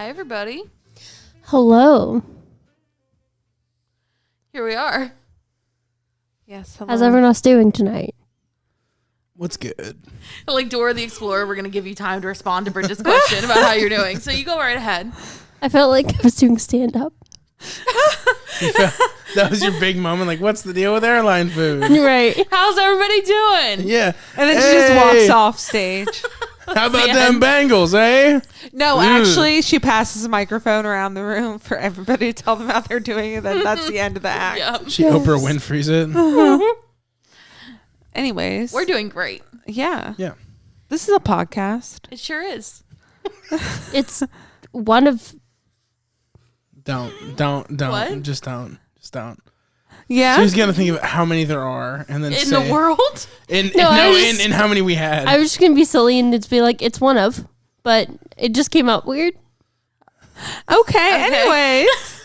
Hi, everybody. Hello. Here we are. Yes, hello. How's everyone else doing tonight? What's good? Like Dora the Explorer, we're going to give you time to respond to Bridget's question about how you're doing. So you go right ahead. I felt like I was doing stand-up. That was your big moment. Like, what's the deal with airline food? Right. How's everybody doing? Yeah. And then she just walks off stage. How about them Bengals, eh? No, Ooh. actually, she passes a microphone around the room for everybody to tell them how they're doing, and then that's the end of the act. Yep. She Oprah Winfrey's it. Anyways. We're doing great. Yeah. Yeah. This is a podcast. It sure is. It's one of... Don't. What? Just don't. Yeah. She's going to think of how many there are and then In say. the world? In how many we had. I was just going to be silly and just be like, it's one of. But it just came out weird. Okay. Anyways.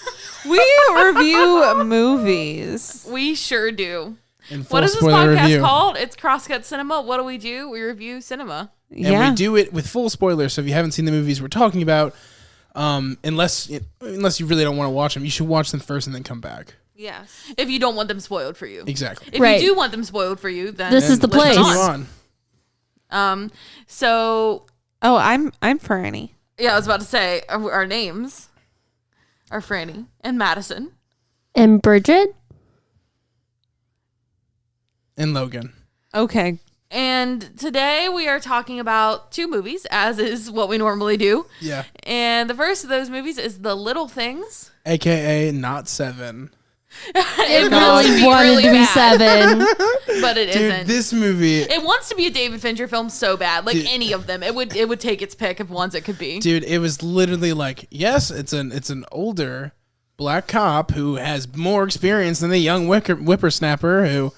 We review movies. We sure do. In full What is this spoiler podcast review. called? It's Crosscut Cinema. What do? We review cinema. And we do it with full spoilers. So if you haven't seen the movies we're talking about, unless you really don't want to watch them, you should watch them first and then come back. Yes. If you don't want them spoiled for you. Exactly. If Right. you do want them spoiled for you, then This is the listen place. on. So Oh, I'm Franny. yeah, I was about to say our names are Franny and Madison. And Bridget? And Logan. Okay. And today we are talking about two movies, as is what we normally do. Yeah. And the first of those movies is The Little Things. AKA not 7. It really wanted to be bad, 7. but it Dude, isn't. this movie... It wants to be a David Fincher film so bad, like Dude. any of them. It would take its pick of ones it could be. Dude, it was literally like, yes, it's an older black cop who has more experience than the young whippersnapper who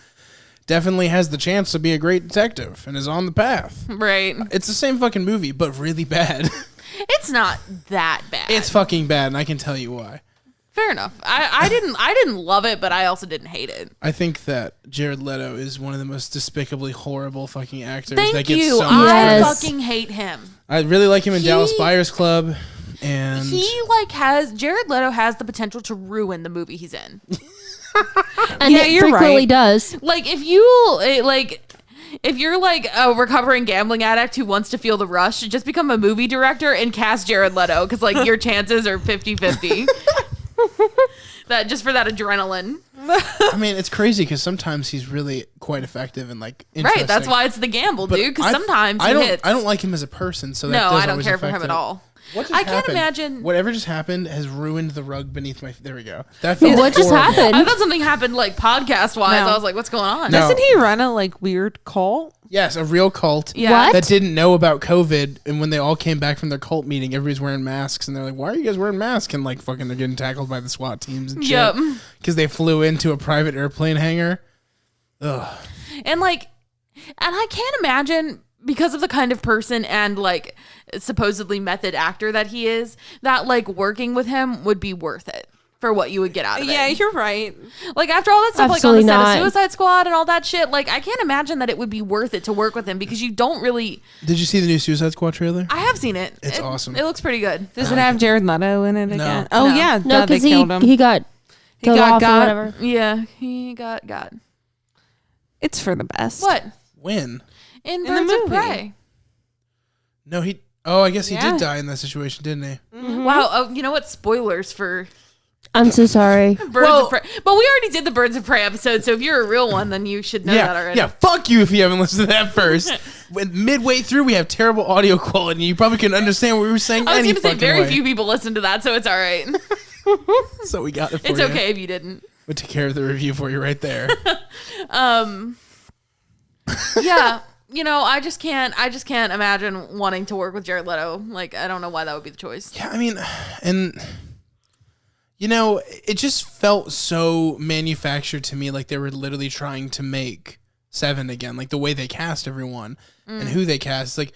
definitely has the chance to be a great detective and is on the path. Right. It's the same fucking movie, but really bad. It's not that bad. It's fucking bad, and I can tell you why. Fair enough. I didn't love it, but I also didn't hate it. I think that Jared Leto is one of the most despicably horrible fucking actors. Thank that gets you. so much I Yes. fucking hate him. I really like him in Dallas Buyers Club, and Jared Leto has the potential to ruin the movie he's in. And Yeah, it you're frequently right. does. Like if you're like a recovering gambling addict who wants to feel the rush, just become a movie director and cast Jared Leto because like your chances are 50-50. That just for that adrenaline. I mean, it's crazy because sometimes he's really quite effective and like interesting. Right, that's why it's the gamble, But dude. Because sometimes I he don't hits. I don't like him as a person, so that No, does I don't always care for affect him at it. all. What just I can't happened? imagine. Whatever just happened has ruined the rug beneath my. There we go. That felt What just horrible. happened? I thought something happened like podcast wise. No. I was like, what's going on? No. Doesn't he run a like weird cult? Yes, a real cult. Yeah. What? That didn't know about COVID, and when they all came back from their cult meeting, everybody's wearing masks, and they're like, "Why are you guys wearing masks?" And like, fucking, they're getting tackled by the SWAT teams and shit. Yep. Because they flew into a private airplane hangar. Ugh. And like, and I can't imagine because of the kind of person and like supposedly method actor that he is, that like working with him would be worth it for what you would get out of Yeah, it. you're right. Like after all that stuff, Absolutely like on the set not. of Suicide Squad and all that shit, like I can't imagine that it would be worth it to work with him because you don't really. Did you see the new Suicide Squad trailer? I have seen it. It's awesome. It looks pretty good. Does it have Jared Leto in it No. again? Oh No. yeah, No, they because killed him. he got killed got off got. or whatever. Yeah, he got. It's for the best. What? When? In the Birds of movie. Prey. No, he. Oh, I guess he Yeah. did die in that situation, didn't he? Wow. Oh, you know what? Spoilers for I'm so sorry. Birds of Prey. But we already did the Birds of Prey episode, so if you're a real one, then you should know that already. Yeah, fuck you if you haven't listened to that first. When midway through, we have terrible audio quality, and you probably couldn't understand what we were saying I was any going to say fucking very way. few people listen to that, so it's all right. So we got it for It's you. okay if you didn't. We took care of the review for you right there. Yeah, you know, I just can't imagine wanting to work with Jared Leto. Like, I don't know why that would be the choice. Yeah, I mean, and you know, it just felt so manufactured to me, like they were literally trying to make Seven again, like the way they cast everyone and who they cast. Like,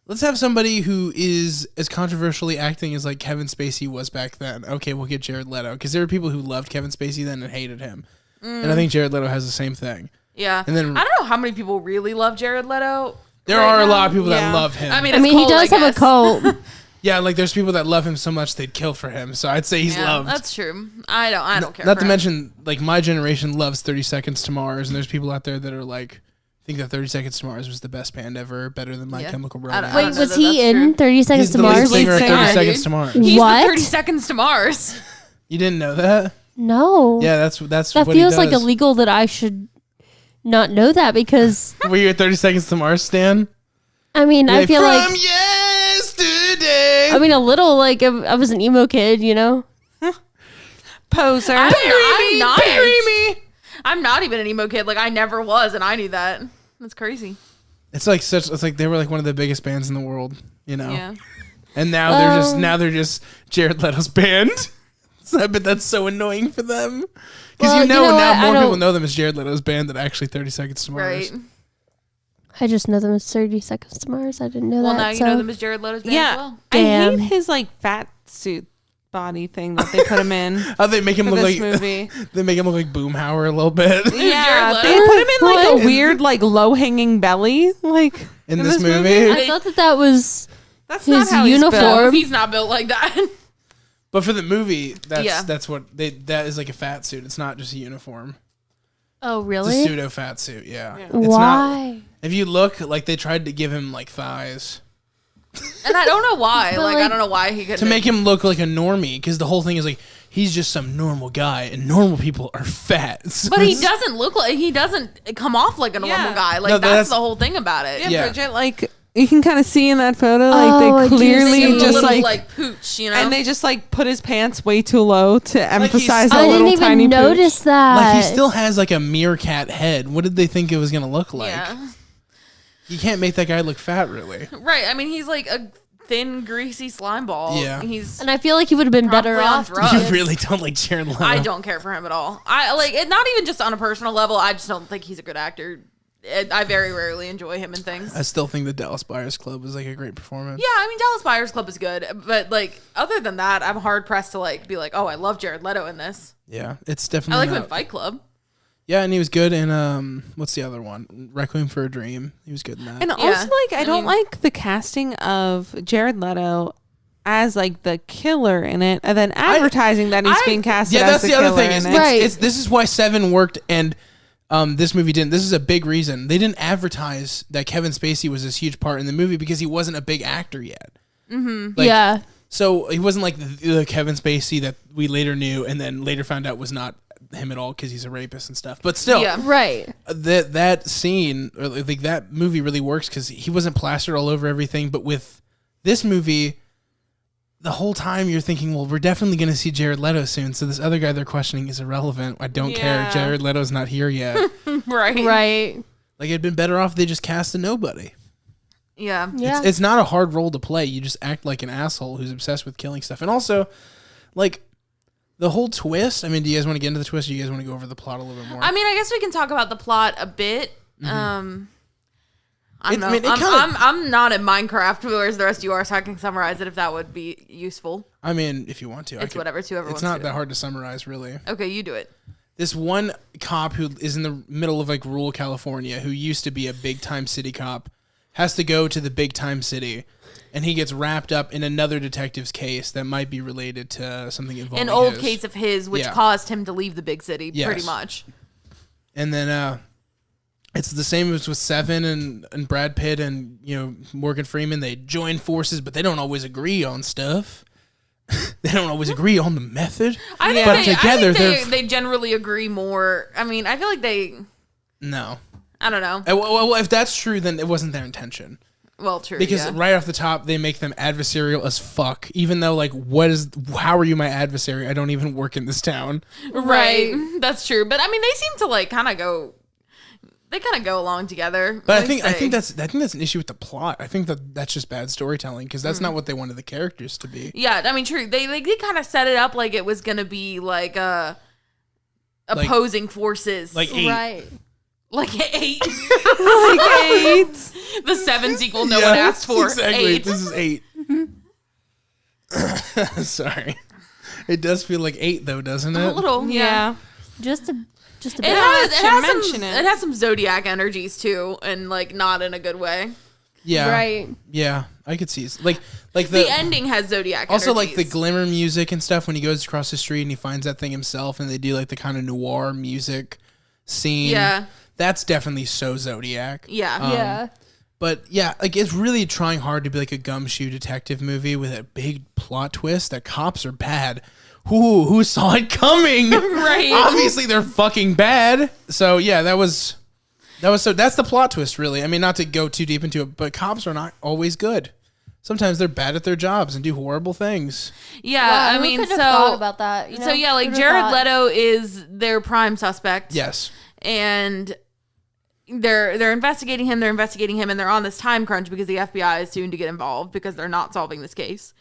let's have somebody who is as controversially acting as like Kevin Spacey was back then. Okay, we'll get Jared Leto because there were people who loved Kevin Spacey then and hated him, and I think Jared Leto has the same thing. Yeah. And then I don't know how many people really love Jared Leto. there right are a now. lot of people that Yeah. love him. I mean, I it's mean, he cold, does I have a guess. cult. Yeah, like there's people that love him so much they'd kill for him. So I'd say he's loved. That's true. I don't care. Not for to him. mention, like my generation loves 30 Seconds to Mars, and there's people out there that are like, think that 30 Seconds to Mars was the best band ever, better than My Chemical Romance. Wait, know was that he that's in true. 30 Seconds He's to the lead Mars? singer of 30 singer, Seconds dude. to Mars. He's What? the 30 Seconds to Mars. You didn't know that? No. Yeah, that's That what feels he like does. illegal that I should not know that because, Were you a 30 Seconds to Mars stan? I mean, I feel From like, yesterday. I mean, a little like I was an emo kid, you know? Poser. I'm not. Bury me. I'm not even an emo kid. Like I never was, and I knew that. That's crazy. It's like they were like one of the biggest bands in the world, you know. Yeah. And now they're just Jared Leto's band. So I bet that's so annoying for them. Because Well, now what? more people know them as Jared Leto's band than actually 30 Seconds to Mars. Right. I just know them as 30 Seconds to Mars. I didn't know Well, that. now you know them as Jared Leto's band as well. I Damn. hate his like fat suit body thing that they put him in Oh, they make him for look this like movie. they make him look like Boomhauer a little bit Yeah, Jared they Leto? put him in like What? a weird like low hanging belly like in this movie. I thought that was That's his not how he's built. uniform. He's not built like that. But for the movie, Yeah. that's what that is like a fat suit. It's not just a uniform. Oh, It's really? a pseudo fat suit. Yeah. It's not. Why? If you look, like they tried to give him like thighs And I don't know why. But, Like, I like- don't know why he could to make him look like a normie, because the whole thing is like he's just some normal guy, and normal people are fat. So But he it's- doesn't look like he doesn't come off like a normal Yeah. guy. Like No, that's that's- the whole thing about it. Yeah, Yeah. Bridget, like you can kind of see in that photo, like Oh, I they do clearly see. Give him a just little, like, pooch, you know. and they just like put his pants way too low to emphasize still- a I little didn't tiny even notice pooch. that. like he still has like a meerkat head. What did they think it was gonna look like? yeah, You can't make that guy look fat, really. right. I mean, he's like a thin, greasy slime ball. Yeah. He's. And I feel like he would have been better Probably on off. drugs. You really don't like Jared Leto. I don't care for him at all. I like it. Not even just on a personal level. I just don't think he's a good actor. I very rarely enjoy him in things. I still think the Dallas Buyers Club was like a great performance. Yeah, I mean Dallas Buyers Club is good, but like other than that, I'm hard pressed to like be like, oh, I love Jared Leto in this. Yeah, it's I definitely. like him in not- Fight Club. Yeah, and he was good in what's the other one? Requiem for a Dream. He was good in that. And also, Yeah. like, I don't mean- like the casting of Jared Leto as like the killer in it, and then advertising that he's being casted yeah, as that's the the other killer thing. in Is it. Right. this is why Seven worked and this movie didn't. This is a big reason they didn't advertise that Kevin Spacey was this huge part in the movie because he wasn't a big actor yet. Mm-hmm. Yeah. So he wasn't like the Kevin Spacey that we later knew and then later found out was not him at all because he's a rapist and stuff. But still, Yeah. Right. that scene or like that movie really works because he wasn't plastered all over everything. But with this movie, the whole time you're thinking, well, we're definitely going to see Jared Leto soon. So this other guy they're questioning is irrelevant. I don't care. Yeah. Jared Leto's not here yet. Right. Right. Like it'd been better off if they just cast a nobody. Yeah. Yeah. It's not a hard role to play. You just act like an asshole who's obsessed with killing stuff. And also, like the whole twist. I mean, do you guys want to get into the twist? Or do you guys want to go over the plot a little bit more? I mean, I guess we can talk about the plot a bit. I don't know. I mean, it I'm not at Minecraft, whereas the rest of you are, so I can summarize it if that would be useful. I mean, if you want to, It's whatever, it's whoever It's wants to not do that it. hard to summarize, really. Okay, you do it. This one cop who is in the middle of like rural California, who used to be a big time city cop, has to go to the big time city, and he gets wrapped up in another detective's case that might be related to something involving An old his. case of his, which Yeah. caused him to leave the big city, Yes. pretty much. And then it's the same as with Seven and Brad Pitt and Morgan Freeman. They join forces, but they don't always agree on stuff. They don't always agree on the method. I think, But together they generally agree more. I mean, I feel like No. I don't know. Well, if that's true, then it wasn't their intention. Well, true. Because yeah. right off the top, they make them adversarial as fuck. Even though, like, how are you my adversary? I don't even work in this town. Right. That's true. But I mean, they seem to like kind of go along together. But I think that's an issue with the plot. I think that's just bad storytelling because that's not what they wanted the characters to be. Yeah, I mean, true. They kind of set it up like it was gonna be like opposing forces, Like eight. Right. like 8, Like 8. the 7 sequel no one asked for. Exactly. 8. This is 8. Sorry. It does feel like 8 though, doesn't it? A little, yeah. Just a It bit. has, should mention some, it. it has some Zodiac energies too, and like not in a good way. Yeah. Right. Yeah. I could see like The ending has Zodiac also like the energies. glimmer music and stuff when he goes across the street and he finds that thing himself and they do like the kind of noir music scene. Yeah. That's definitely so Zodiac. Yeah. Yeah. But yeah, like it's really trying hard to be like a gumshoe detective movie with a big plot twist that cops are bad. Who saw it coming? Right. Obviously they're fucking bad. So yeah, that's the plot twist really. I mean, not to go too deep into it, but cops are not always good. Sometimes they're bad at their jobs and do horrible things. Yeah, Wow, I who mean, could have so thought about that. You know? so yeah, like Who'd have Jared thought? Leto is their prime suspect. Yes. And they're investigating him. They're investigating him, and they're on this time crunch because the FBI is soon to get involved because they're not solving this case.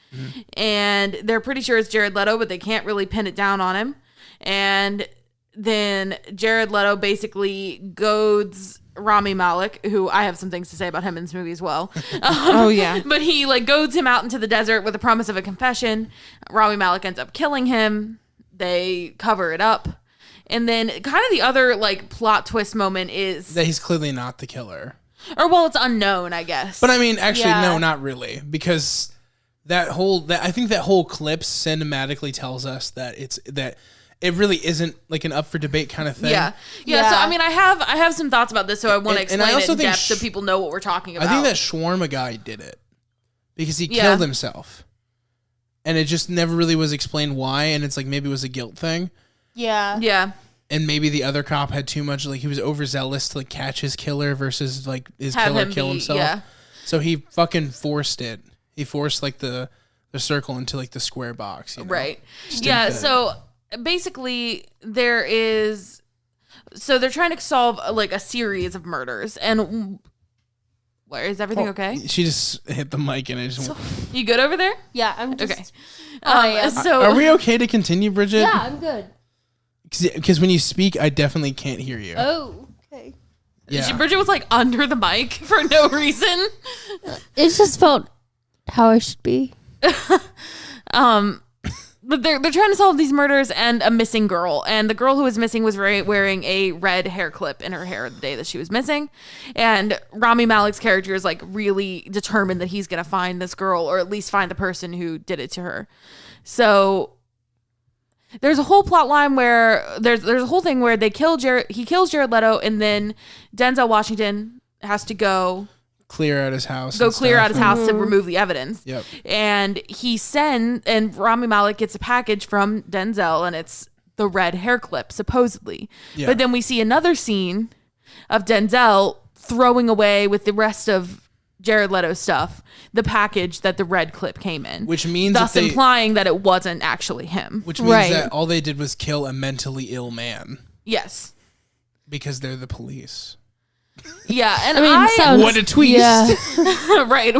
And they're pretty sure it's Jared Leto, but they can't really pin it down on him. And then Jared Leto basically goads Rami Malek, who I have some things to say about him in this movie as well. Oh yeah. But he like goads him out into the desert with the promise of a confession. Rami Malek ends up killing him. They cover it up. And then kind of the other like plot twist moment is, That he's clearly not the killer. or well, it's unknown, I guess. But I mean, actually, Yeah. no, not really, because I think that whole clip cinematically tells us that it really isn't like an up for debate kind of thing. yeah. So Yeah. I mean, I have some thoughts about this, so I want to And I explain it also in think depth so people know what we're talking about. I think that shawarma guy did it because he Yeah. killed himself, and it just never really was explained why. And it's like maybe it was a guilt thing, Yeah. yeah. and maybe the other cop had too much, like he was overzealous to like catch his killer versus like his Have killer him kill be- himself. yeah. So he fucking forced it. He forced like the circle into like the square box. You know? Right. Just Yeah. didn't fit. So basically, they're trying to solve like a series of murders, and where is everything okay? She just hit the mic and I just. You good over there? Yeah. I'm just. Okay. I am. So Are we okay to continue, Bridget? Yeah, I'm good. Because when you speak, I definitely can't hear you. Oh. Okay. Yeah. Bridget was like under the mic for no reason. It just felt how I should be. But they're trying to solve these murders and a missing girl. And the girl who was missing was wearing a red hair clip in her hair the day that she was missing. And Rami Malek's character is like really determined that he's going to find this girl, or at least find the person who did it to her. So there's a whole plot line where there's a whole thing where he kills Jared Leto, and then Denzel Washington has to go Clear out his house. clear out his house to remove the evidence. Yep. And and Rami Malek gets a package from Denzel, and it's the red hair clip, supposedly. Yeah. But then we see another scene of Denzel throwing away with the rest of Jared Leto's stuff the package that the red clip came in. Which means thus that implying that it wasn't actually him. Which means Right. that all they did was kill a mentally ill man Yes. because they're the police. Yeah. And I mean, sounds, What a twist. Yeah. right.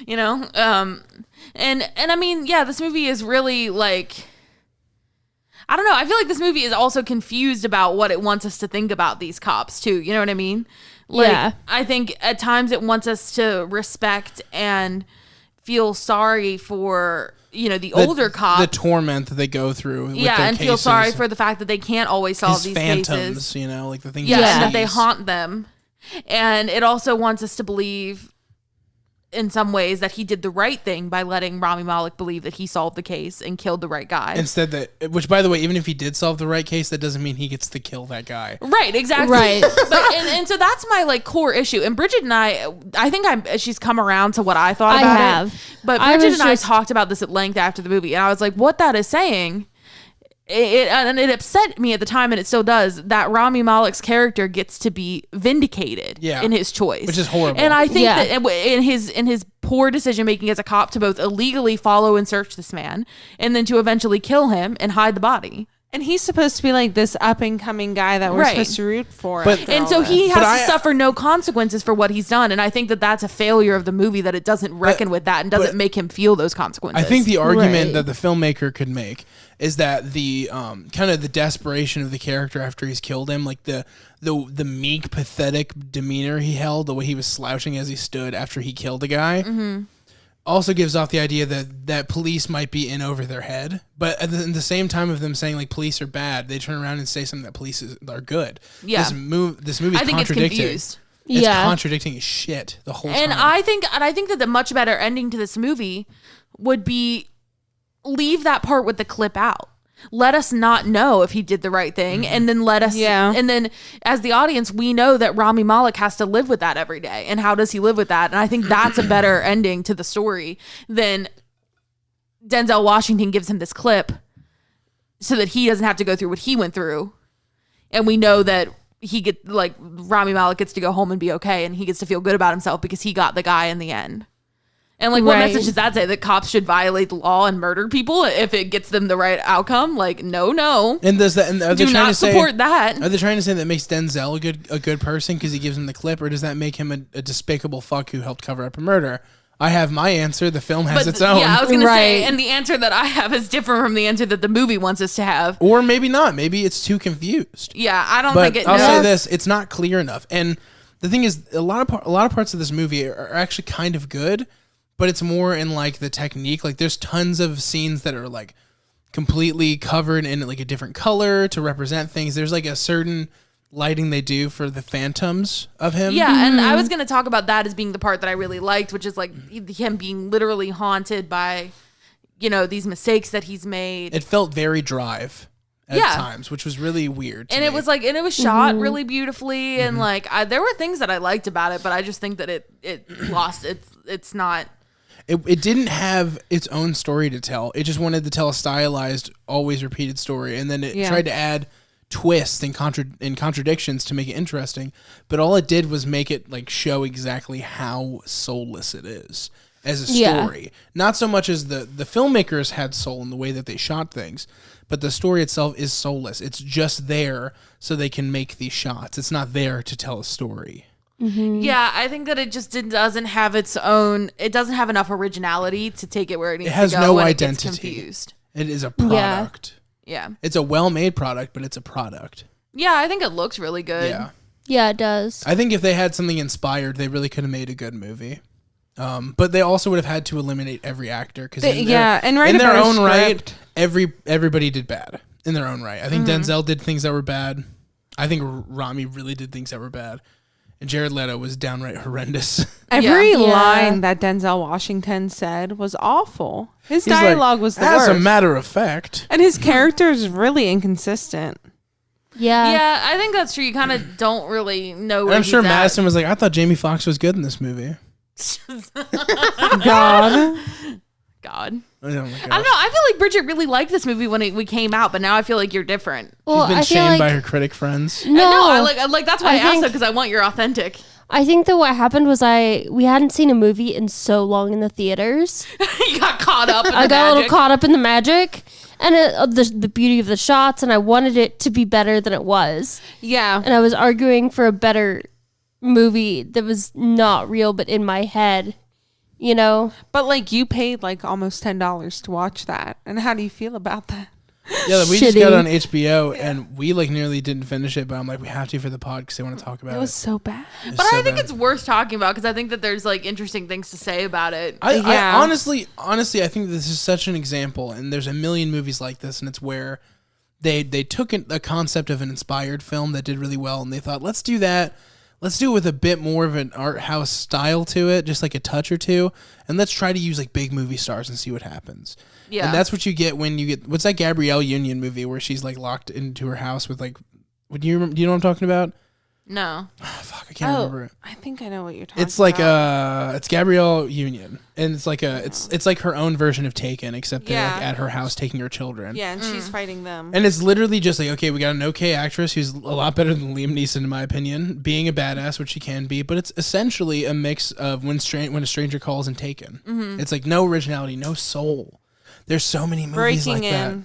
You know, and I mean, yeah, this movie is really like, I don't know. I feel like this movie is also confused about what it wants us to think about these cops too. You know what I mean? Like, Yeah. I think at times it wants us to respect and feel sorry for, you know, the older cop. The torment that they go through. With yeah, their and feel cases. sorry for the fact that they can't always solve his these phantoms, cases. you know, like the things Yeah, he and that they sees. haunt them. And it also wants us to believe in some ways that he did the right thing by letting Rami Malek believe that he solved the case and killed the right guy. Instead that, which by the way, even if he did solve the right case, that doesn't mean he gets to kill that guy. Right, exactly. Right. But and so that's my like core issue. And Bridget and I think she's come around to what I thought I about have. it. But I Bridget was and I just- talked about this at length after the movie, and I was like, what that is saying. It upset me at the time, and it still does, that Rami Malek's character gets to be vindicated in his choice, which is horrible. And I think Yeah. that in his poor decision making as a cop to both illegally follow and search this man, and then to eventually kill him and hide the body. And he's supposed to be like this up and coming guy that we're Right. supposed to root for. But- after And all so this. he has But to suffer no consequences for what he's done. And I think that that's a failure of the movie, that it doesn't reckon with that and doesn't but make him feel those consequences. I think the argument Right. that the filmmaker could make is that the kind of the desperation of the character after he's killed him, like the meek, pathetic demeanor he held, the way he was slouching as he stood after he killed a guy, also gives off the idea that police might be in over their head. But at the same time of them saying like police are bad, they turn around and say something that police are good. Yeah. This movie's I think it's contradicting. confused. It's contradicting as shit the whole time. And I think that the much better ending to this movie would be leave that part with the clip out. Let us not know if he did the right thing, and then let us. Yeah. And then, as the audience, we know that Rami Malek has to live with that every day. And how does he live with that? And I think that's a better ending to the story than Denzel Washington gives him this clip, so that he doesn't have to go through what he went through, and we know that Rami Malek gets to go home and be okay, and he gets to feel good about himself because he got the guy in the end. And what message does that say? That cops should violate the law and murder people if it gets them the right outcome? No. And does that? And are they Do trying not to say, support that. Are they trying to say that makes Denzel a good person because he gives him the clip, or does that make him a despicable fuck who helped cover up a murder? I have my answer. The film has its own. Yeah, I was going to say, and the answer that I have is different from the answer that the movie wants us to have. Or maybe not. Maybe it's too confused. Yeah, I don't But think it I'll knows. say this: it's not clear enough. And the thing is, a lot of parts of this movie are actually kind of good, but it's more in like the technique. Like there's tons of scenes that are like completely covered in like a different color to represent things. There's like a certain lighting they do for the phantoms of him. Yeah, and I was going to talk about that as being the part that I really liked, which is like him being literally haunted by, these mistakes that he's made. It felt very Drive at times, which was really weird. And it was shot really beautifully, and there were things that I liked about it, but I just think that it lost it's not. It didn't have its own story to tell. It just wanted to tell a stylized, always repeated story, and then it tried to add twists and contradictions to make it interesting. But all it did was make it like show exactly how soulless it is as a story. Not so much as the filmmakers had soul in the way that they shot things, but the story itself is soulless. It's just there so they can make these shots. It's not there to tell a story. Mm-hmm. Yeah, I think that it just doesn't have its own. It doesn't have enough originality to take it where it needs to go. It has no and identity. It gets confused. It is a product. Yeah. It's a well-made product, but it's a product. Yeah, I think it looks really good. Yeah. Yeah, it does. I think if they had something inspired, they really could have made a good movie. But they also would have had to eliminate every actor because and in their own right, everybody did bad in their own right. I think Denzel did things that were bad. I think Rami really did things that were bad. And Jared Leto was downright horrendous. Every line that Denzel Washington said was awful. His dialogue was the worst. As a matter of fact. And his character is really inconsistent. Yeah. Yeah, I think that's true. You kind of don't really know where I'm sure he's at. Madison was like, I thought Jamie Foxx was good in this movie. God. Oh my I don't know. I feel like Bridget really liked this movie when we came out, but now I feel like you're different. Well, She's been I feel shamed by like her critic friends. no. I like that's why I asked her, because I want your authentic. I think that what happened was we hadn't seen a movie in so long in the theaters. You got caught up in the I got a little magic. caught up in the magic and the beauty of the shots, and I wanted it to be better than it was. Yeah. And I was arguing for a better movie that was not real, but in my head, But like you paid like almost $10 to watch that. And how do you feel about that? Yeah, we just got it on HBO and we like nearly didn't finish it, but I'm like, we have to for the pod because they want to talk about it. It was so bad. But I think it's worth talking about because I think that there's like interesting things to say about it. I honestly, I think this is such an example, and there's a million movies like this, and it's where they took a concept of an inspired film that did really well, and they thought, let's do that. Let's do it with a bit more of an art house style to it, just like a touch or two, and let's try to use like big movie stars and see what happens. Yeah. And that's what you get when you get, what's that Gabrielle Union movie where she's like locked into her house with like, do you know what I'm talking about? No. Fuck, I can't remember it. I think I know what you're talking about. It's like it's Gabrielle Union, and it's like it's like her own version of Taken, except they're like at her house taking her children. Yeah, and she's fighting them. And it's literally just like, okay, we got an okay actress who's a lot better than Liam Neeson in my opinion, being a badass, which she can be, but it's essentially a mix of when a stranger calls and Taken. Mm-hmm. It's like no originality, no soul. There's so many movies like that.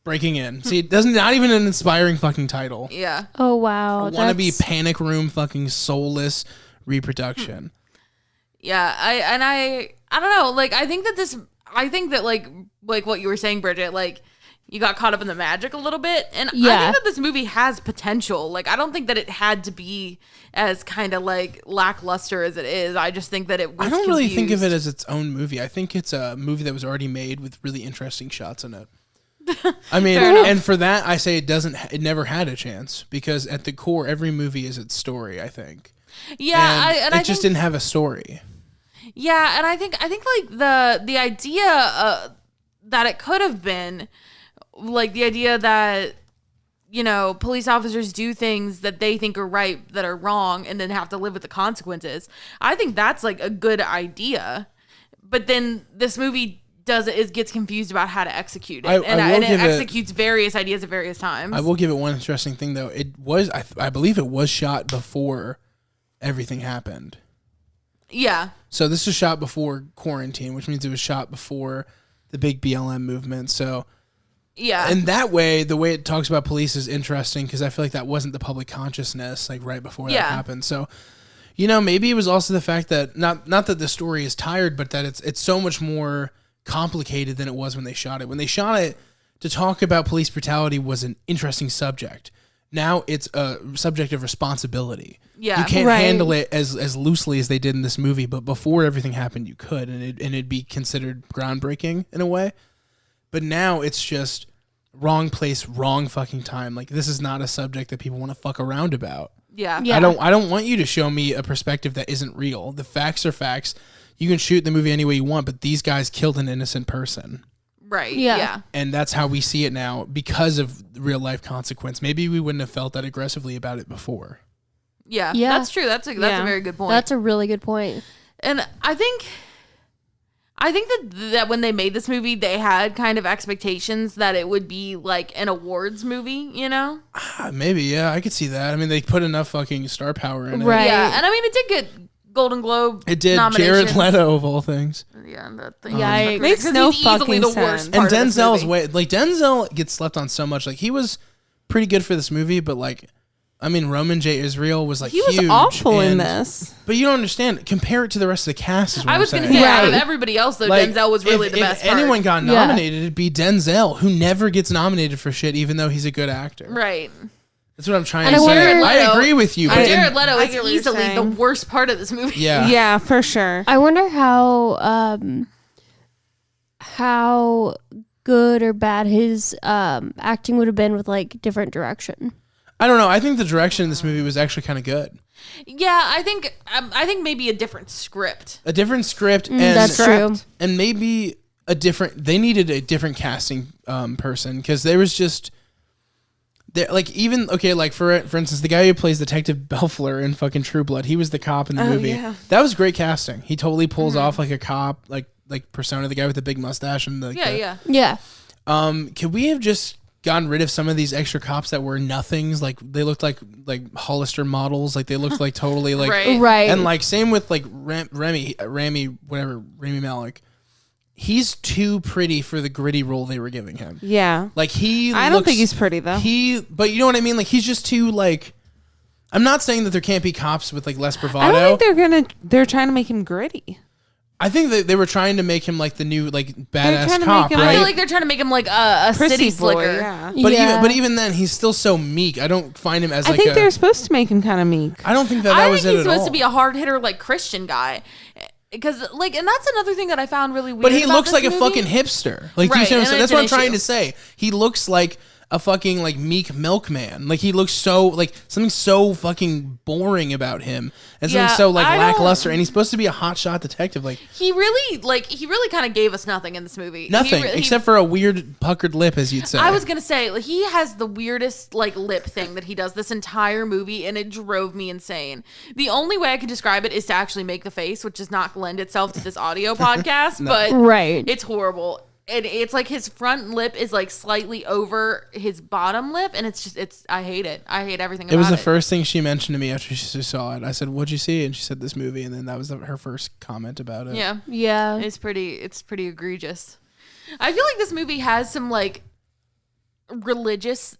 Breaking In. See, it doesn't, not even an inspiring fucking title. Yeah. Oh wow. Wanna be Panic Room fucking soulless reproduction. Yeah, I don't know. Like I think that like what you were saying, Bridget, like you got caught up in the magic a little bit, and I think that this movie has potential. Like I don't think that it had to be as kind of like lackluster as it is. I just think that it was I don't really think of confused. it as its own movie. I think it's a movie that was already made with really interesting shots in it. I mean, and for that, I say it never had a chance because at the core, every movie is its story, I think. Yeah, and I it just think, didn't have a story. yeah, and I think like the idea that it could have been like the idea that police officers do things that they think are right that are wrong and then have to live with the consequences. I think that's like a good idea. But then this movie gets confused about how to execute it. And it executes various ideas at various times. I will give it one interesting thing though. It was I believe it was shot before everything happened. Yeah. So this was shot before quarantine, which means it was shot before the big BLM movement. So yeah. And that way, the way it talks about police is interesting because I feel like that wasn't the public consciousness like right before that happened. So, maybe it was also the fact that not that the story is tired, but that it's so much more complicated than it was when they shot it. When they shot it, to talk about police brutality was an interesting subject. Now it's a subject of responsibility. Yeah. You can't handle it as loosely as they did in this movie, but before everything happened, you could, and it'd be considered groundbreaking in a way. But now it's just wrong place, wrong fucking time. Like this is not a subject that people want to fuck around about. Yeah. Yeah. I don't want you to show me a perspective that isn't real. The facts are facts. You can shoot the movie any way you want, but these guys killed an innocent person. Right. Yeah. Yeah. And that's how we see it now because of real life consequence. Maybe we wouldn't have felt that aggressively about it before. Yeah. Yeah. That's true. That's a very good point. That's a really good point. And I think that when they made this movie, they had kind of expectations that it would be like an awards movie, Maybe, yeah, I could see that. I mean, they put enough fucking star power in it. Right. Yeah, and I mean, it did get Golden Globe. It did. nominations. Jared Leto of all things. Yeah, that thing. Yikes. Makes no fucking the sense. worst And part of this Denzel's movie. way, like Denzel gets slept on so much. Like he was pretty good for this movie, but like, I mean, Roman J. Israel was like He was huge, awful in and- this. But you don't understand. Compare it to the rest of the cast. Is what I was I'm going to saying. say, out of Right. everybody else, though, Like, Denzel was really if, the best If anyone part. got Yeah. nominated, it'd be Denzel, who never gets nominated for shit, even though he's a good actor. Right. That's what I'm trying And to I say. wonder- I agree with you. But in- Jared Leto I is get what you're easily the saying. worst part of this movie. yeah. Yeah, for sure. I wonder how good or bad his acting would have been with like different direction. I don't know. I think the direction of this movie was actually kind of good. Yeah, I think maybe a different script. A different script and That's true. and maybe a different. They needed a different casting person because there was just there like even okay like for instance the guy who plays Detective Belfleur in fucking True Blood, he was the cop in the movie. Yeah. That was great casting. He totally pulls off like a cop like persona, the guy with the big mustache and the Yeah. Yeah. Could we have just gotten rid of some of these extra cops that were nothings? Like they looked like Hollister models. Like they looked like totally like Right. Right. And like same with like Rami Malek. He's too pretty for the gritty role they were giving him. Yeah. Like I don't think he's pretty though. But you know what I mean? Like he's just too like. I'm not saying that there can't be cops with like less I bravado. don't think they're trying to make him gritty. I think that they were trying to make him like the new like badass trying to cop, make him- I right? feel like they're trying to make him like a Prissy city boy, slicker. yeah. But even then, he's still so meek. I don't find him as I like think they're supposed to make him kind of meek. I don't think that I was think it he's at all. supposed to be a hard hitter, like Christian guy, because like, and that's another thing that I found really weird. But he about looks this like a movie. fucking hipster. Like you Right, see what I'm and saying? it's That's what an I'm trying issue. to say. He looks like a fucking like meek milkman. Like he looks so like something so fucking boring about him, and something Yeah, so like I don't- lackluster. And he's supposed to be a hotshot detective. Like He really kind of gave us nothing in this movie. nothing except for a weird puckered lip, as you'd say. I was gonna say, like, he has the weirdest like lip thing that he does this entire movie, and it drove me insane. The only way I could describe it is to actually make the face, which does not lend itself to this audio podcast, but Right. it's horrible. And it's like his front lip is like slightly over his bottom lip, and it's I hate it. I hate everything about It it. was the first thing she mentioned to me after she saw it. I said, "What'd you see?" And she said, "This movie." And then that was her first comment about it. Yeah. Yeah. It's pretty egregious. I feel like this movie has some like religious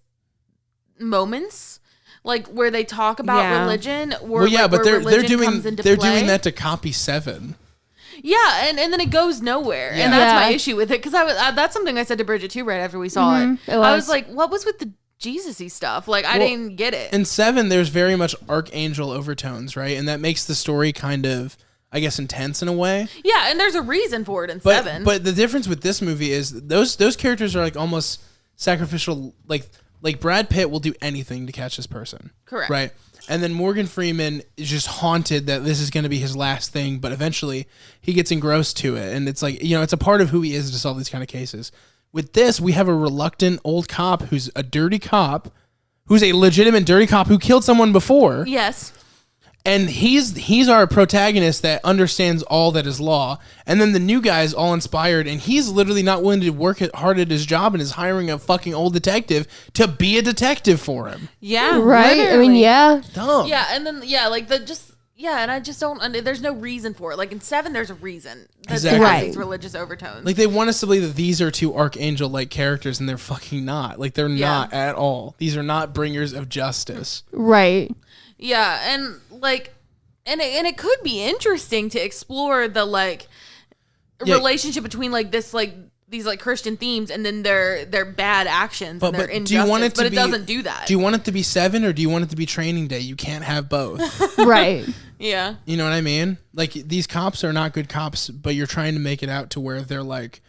moments, like where they talk about Yeah. religion. Or Well, yeah, like, but where they're religion doing comes into they're play. doing that to copy Seven. Yeah, and then it goes nowhere, Yeah. and that's my Yeah. issue with it. Because that's something I said to Bridget too right after we saw Mhm, it. it I was. was like, what was with the Jesus-y stuff? Like, I Well, didn't get it. In Seven, there's very much archangel overtones, right? And that makes the story kind of, I guess, intense in a way. Yeah, and there's a reason for it in But Seven. but the difference with this movie is those characters are like almost sacrificial. Like Brad Pitt will do anything to catch this person. Correct. Right. And then Morgan Freeman is just haunted that this is going to be his last thing, but eventually he gets engrossed to it. And it's like, it's a part of who he is to solve these kind of cases. With this, we have a reluctant old cop who's a dirty cop, who's a legitimate dirty cop who killed someone before. Yes. And he's our protagonist that understands all that is law. And then the new guy is all inspired, and he's literally not willing to work hard at his job and is hiring a fucking old detective to be a detective for him. Yeah. Right? I mean, yeah. Dumb. Yeah, and then and I just don't. There's no reason for it. Like in 7, there's a reason that Exactly. they have Right. these religious overtones. Like they want us to believe that these are two archangel-like characters, and they're fucking not. Like they're not at all. These are not bringers of justice. Right. Yeah, and it could be interesting to explore the relationship between these Christian themes and then their bad actions and their injustice. Do you want it to it doesn't do that. Do you want it to be 7 or do you want it to be Training Day? You can't have both. Right. Yeah. You know what I mean? Like these cops are not good cops, but you're trying to make it out to where they're like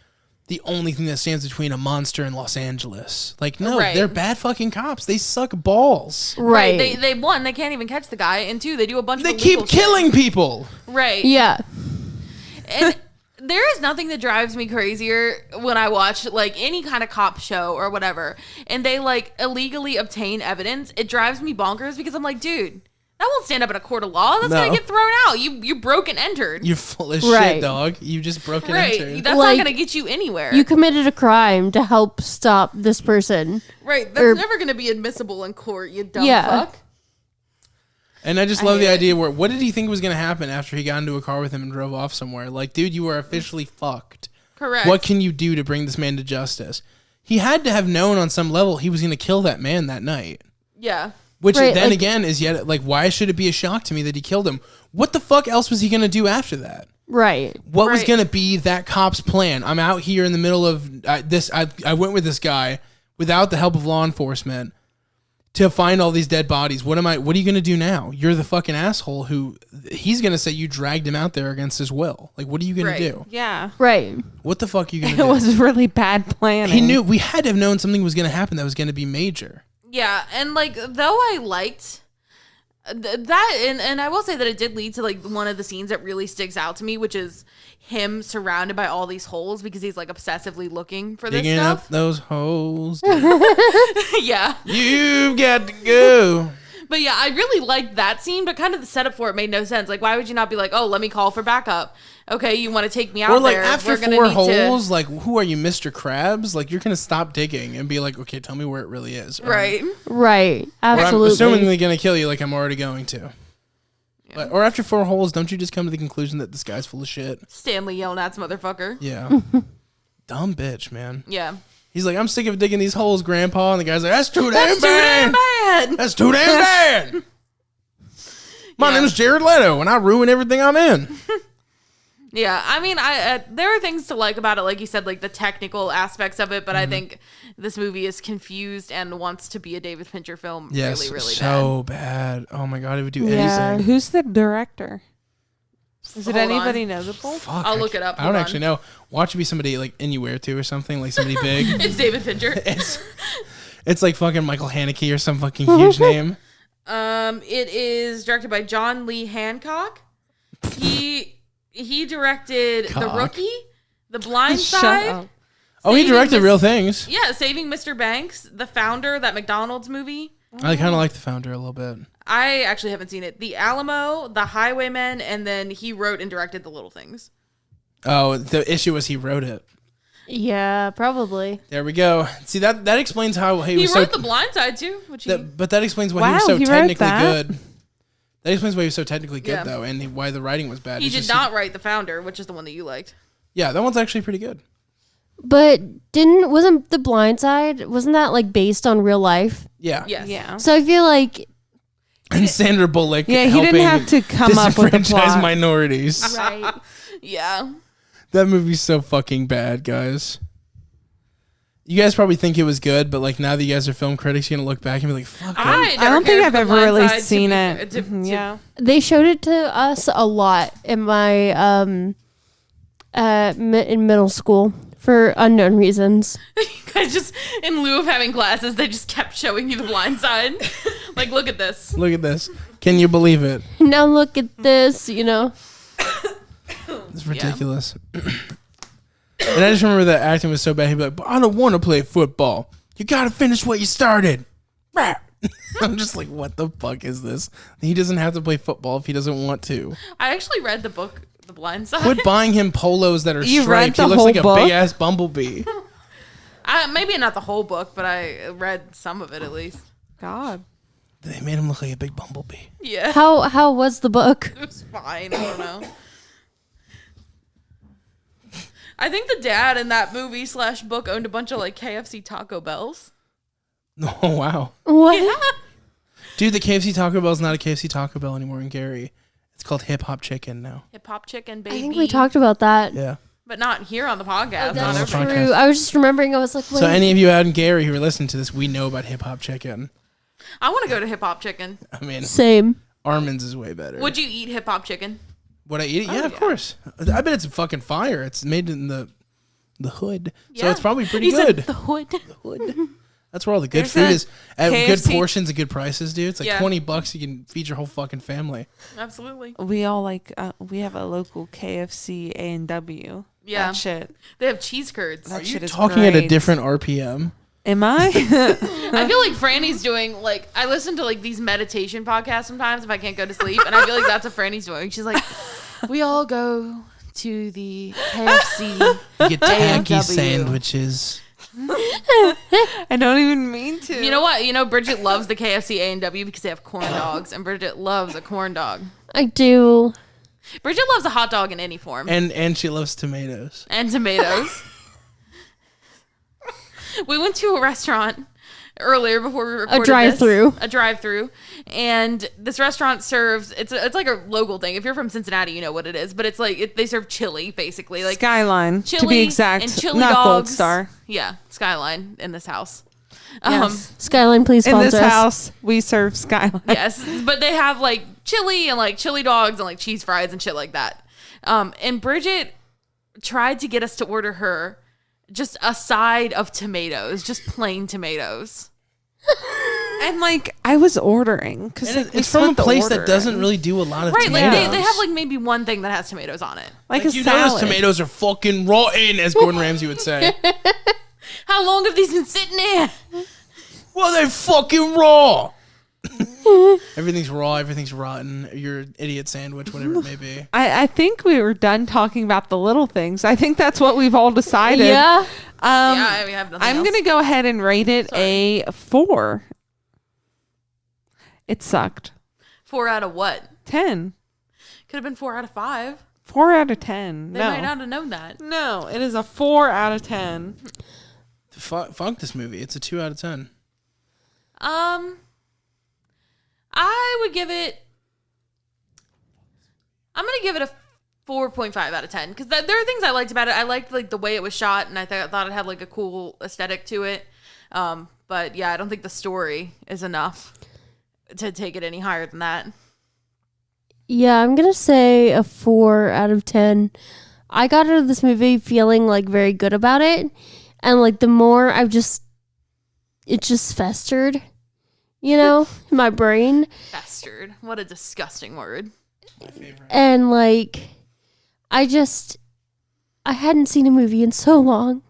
the only thing that stands between a monster and Los Angeles. Like, no, Right. they're bad fucking cops. They suck balls. Right. They one, they can't even catch the guy, and 2, they do a bunch They of illegal keep killing people. shit. Right. Yeah. And there is nothing that drives me crazier when I watch any kind of cop show or whatever, and they illegally obtain evidence. It drives me bonkers because I'm like, dude, that won't stand up in a court of law. That's gonna get thrown out. You broke and entered. You're full of Right. shit, dog. You just broke and Right. entered. That's Like, not gonna get you anywhere. You committed a crime to help stop this person. Right. That's never gonna be admissible in court, you dumb fuck. And I just love the hate it. idea where, what did he think was going to happen after he got into a car with him and drove off somewhere? Like, dude, you are officially fucked. Correct. What can you do to bring this man to justice? He had to have known on some level he was going to kill that man that night. Yeah. Which Right, then like- again is yet, why should it be a shock to me that he killed him? What the fuck else was he going to do after that? Right. What was Right. going to be that cop's plan? I'm out here in the middle of this. I went with this guy without the help of law enforcement to find all these dead bodies. What are you going to do now? You're the fucking asshole who he's going to say you dragged him out there against his will. Like, what are you going Right. to do? Yeah. Right. What the fuck are you going to It do? was really bad planning. He knew we had to have known something was going to happen that was going to be major. Yeah, and though I liked that, and I will say that it did lead to one of the scenes that really sticks out to me, which is him surrounded by all these holes because he's obsessively looking for this Digging stuff. up those holes. Yeah, You've got to go. but yeah, I really liked that scene, but kind of the setup for it made no sense. Why would you not be oh, let me call for backup? Okay, you want to take me out Or there? after We're gonna 4 need holes, who are you, Mr. Krabs? You're gonna stop digging and be okay, tell me where it really is. to right. Right. Or I'm Absolutely. assumingly gonna kill you I'm already going to. Or after 4 holes, don't you just come to the conclusion that this guy's full of shit? Stanley yelling at this motherfucker. Yeah. Dumb bitch, man. Yeah, He's like, I'm sick of digging these holes, Grandpa. And the guy's like, that's too damn too damn bad. bad. That's too damn bad. My name's Jared Leto, and I ruin everything I'm in. Yeah, I mean, there are things to like about it, like you said, the technical aspects of it. But I think this movie is confused and wants to be a David Fincher film. Yes, really, really so bad. Oh my god, it would do Yeah. anything. Who's the director? Is it Hold on. anybody notable? Fuck, I'll look it up. I don't Hold actually know. Watch it be somebody anywhere to or something, somebody big. bad. It's David Fincher. It's fucking Michael Haneke or some fucking huge name. It is directed by John Lee Hancock. He directed The Cock. Rookie, The Blind Shut Side. up. Oh, he Saving directed Miss- real things. Yeah, Saving Mr. Banks, The Founder, that McDonald's movie. I kind of like The Founder a little bit. I actually haven't seen it. The Alamo, The Highwaymen, and then he wrote and directed The Little Things. Oh, the issue was he wrote it. Yeah, probably. There we go. See, that explains how he He was wrote so. The Blind Side too, which he But that explains why he Wow, was so he wrote technically that? good. That explains why he was so technically good, Yeah. though, and why the writing was bad. he It's did just- not write The Founder, which is the one that you liked. Yeah, that one's actually pretty good. But wasn't The Blind Side, wasn't that based on real life? Yeah. Yes. Yeah. So I feel like And Sandra Bullock. Yeah, he helping didn't have to come up with a disenfranchise plot. minorities. right. Yeah. That movie's so fucking bad, guys. You guys probably think it was good, but now that you guys are film critics, you're gonna look back and be like, "Fuck it." I never don't think cared I've for The ever Blind really Side, to seen be it. fair- to- Yeah. They showed it to us a lot in my in middle school for unknown reasons. You guys just, in lieu of having classes, they just kept showing you The Blind Side. Look at this. Look at this. Can you believe it? Now look at this, you know. It's ridiculous. And I just remember that acting was so bad. He'd be like, but I don't want to play football. You got to finish what you started. I'm just like, what the fuck is this? He doesn't have to play football if he doesn't want to. I actually read the book, The Blind Side. Quit buying him polos that are You striped. read He the looks like whole a book? big ass bumblebee. Maybe not the whole book, but I read some of it at least. God. They made him look like a big bumblebee. Yeah. How was the book? It was fine. I don't know. I think the dad in that movie / book owned a bunch of like KFC Taco Bells. Oh, wow. What? Yeah. Dude, the KFC Taco Bell is not a KFC Taco Bell anymore in Gary. It's called Hip Hop Chicken now. Hip Hop Chicken, baby. I think we talked about that. Yeah. But not here on the podcast. Oh, not that's on the everybody. true. I was just remembering. I was like, wait. So any of you out in Gary who are listening to this, we know about Hip Hop Chicken. I want to go to Hip Hop Chicken. I mean, Same. Armin's is way better. Would you eat Hip Hop Chicken? Would I eat it? Yeah, of course. I bet it's fucking fire. It's made in the hood. So Yeah. it's probably pretty He said good. the hood. That's where all the good There's food a is. At good KFC portions at good prices, dude. It's like Yeah. $20. You can feed your whole fucking family. Absolutely. We all like, we have a local KFC A&W. Yeah. That shit. They have cheese curds. That Are shit you is talking at a great. different RPM? Am I? I feel like Franny's doing like I listen to like these meditation podcasts sometimes if I can't go to sleep, and I feel like that's what Franny's doing. She's like, we all go to the KFC. You get tacky A&W. sandwiches. I don't even mean to. You know what? You know Bridget loves the KFC A&W because they have corn dogs, and Bridget loves a corn dog. I do. Bridget loves a hot dog in any form And she loves tomatoes. and tomatoes. We went to a restaurant earlier before we recorded drive-thru. A drive-through, and this restaurant serves it's like a local thing. If you're from Cincinnati, you know what it is. But it's like they serve chili basically, like Skyline, chili to be exact. and chili not dogs. Gold Star. Yeah, Skyline in this house. Yes. Skyline, please In sponsor this us. house, we serve Skyline. Yes, but they have like chili and like chili dogs and like cheese fries and shit like that. And Bridget tried to get us to order her just a side of tomatoes, just plain tomatoes. And like I was ordering because And it's from a place that doesn't really do a lot of Right, tomatoes. like they have like maybe one thing that has tomatoes on it. like Like, a you know those salad. tomatoes are fucking rotten, as Gordon Ramsay would say. How long have these been sitting there? Well, they're fucking raw. Everything's raw. Everything's rotten. Your idiot sandwich, whatever it may be. I think we were done talking about the little things. I think that's what we've all decided. Yeah. Yeah, we have nothing I'm else. gonna go ahead and rate it a 4. It sucked. 4 out of what? 10. Could have been 4 out of 5. 4 out of 10. They might not have known that. No, it is a 4 out of 10. Funk this movie. It's a 2 out of 10. I would give it. I'm gonna give it a 4.5 out of 10 because there are things I liked about it. I liked like the way it was shot, and I thought it had like a cool aesthetic to it. But yeah, I don't think the story is enough to take it any higher than that. Yeah, I'm going to say a 4 out of 10. I got out of this movie feeling like very good about it. And like the more it just festered, you know, in my brain. Festered. What a disgusting word. And like, I hadn't seen a movie in so long.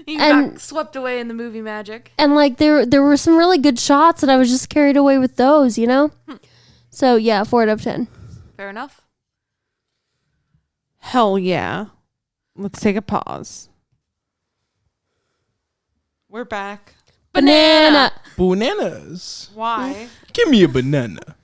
You And- got swept away in the movie magic. And like, there were some really good shots and I was just carried away with those, you know? So yeah, 4 out of 10. Fair enough. Hell yeah. Let's take a pause. We're back. Banana. Bananas. Why? Give me a banana.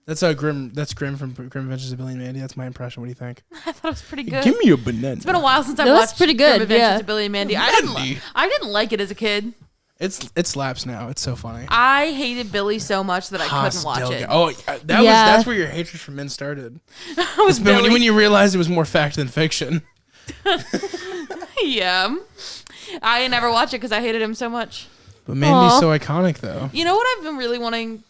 That's Grim. That's Grim from Grim Adventures of Billy and Mandy. That's my impression. What do you think? I thought it was pretty good. Give me a banana. It's been a while since I That was watched pretty good, Grim Adventures yeah. of Billy and Mandy. Mandy. I didn't like it as a kid. It slaps now. It's so funny. I hated Billy so much that I couldn't watch it. Oh, that's where your hatred for men started. I was It's been Billy. when you realized it was more fact than fiction. Yeah. I never watched it because I hated him so much. But Mandy's Aw. so iconic, though. You know what I've been really wanting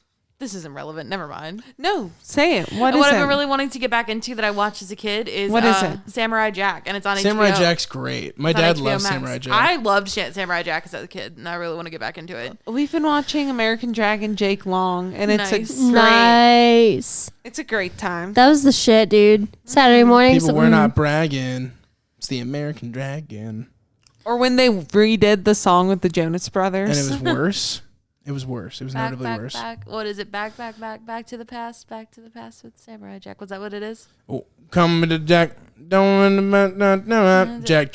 This isn't relevant. Never mind. No, say it. What What is I've been it? really wanting to get back into that I watched as a kid is What is it? Samurai Jack, and it's on Samurai HBO. Jack's great. My It's on dad HBO loves Max. Samurai Jack. I loved Samurai Jack as a kid, and I really want to get back into it. We've been watching American Dragon Jake Long, and it's Nice. Nice. it's a great time. That was the shit, dude. Saturday morning. People were not bragging. It's the American Dragon. Or when they redid the song with the Jonas Brothers. And it was worse. It was worse. It was Back, notably back, worse. back. What is it? Back to the past with Samurai Jack. Was that what it is? Oh, come to Jack. Don't no, Jack.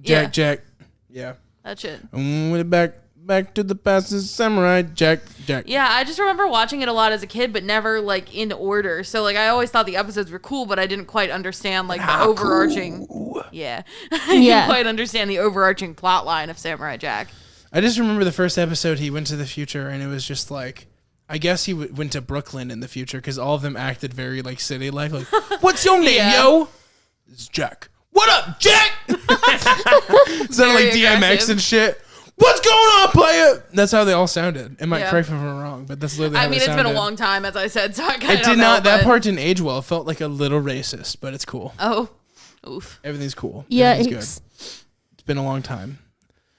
Yeah. That shit. Back to the past is Samurai Jack. Yeah, I just remember watching it a lot as a kid, but never like in order. So like I always thought the episodes were cool, but I didn't quite understand like the overarching. Cool. Yeah, I didn't quite understand the overarching plot line of Samurai Jack. I just remember the first episode. He went to the future, and it was just like, I guess he went to Brooklyn in the future because all of them acted very like city life. Like, what's your name, Yeah. yo? It's Jack. What up, Jack? Sounded like DMX aggressive. and shit. What's going on, player? That's how they all sounded. It might Yeah. correct me if I'm wrong, but that's literally how I mean, they it's been a sounded. long time, as I said, so I kind of It did know, not. That but- part didn't age well. It felt like a little racist, but it's cool. Oh, oof. Everything's cool. Yeah. Everything's good. It's been a long time.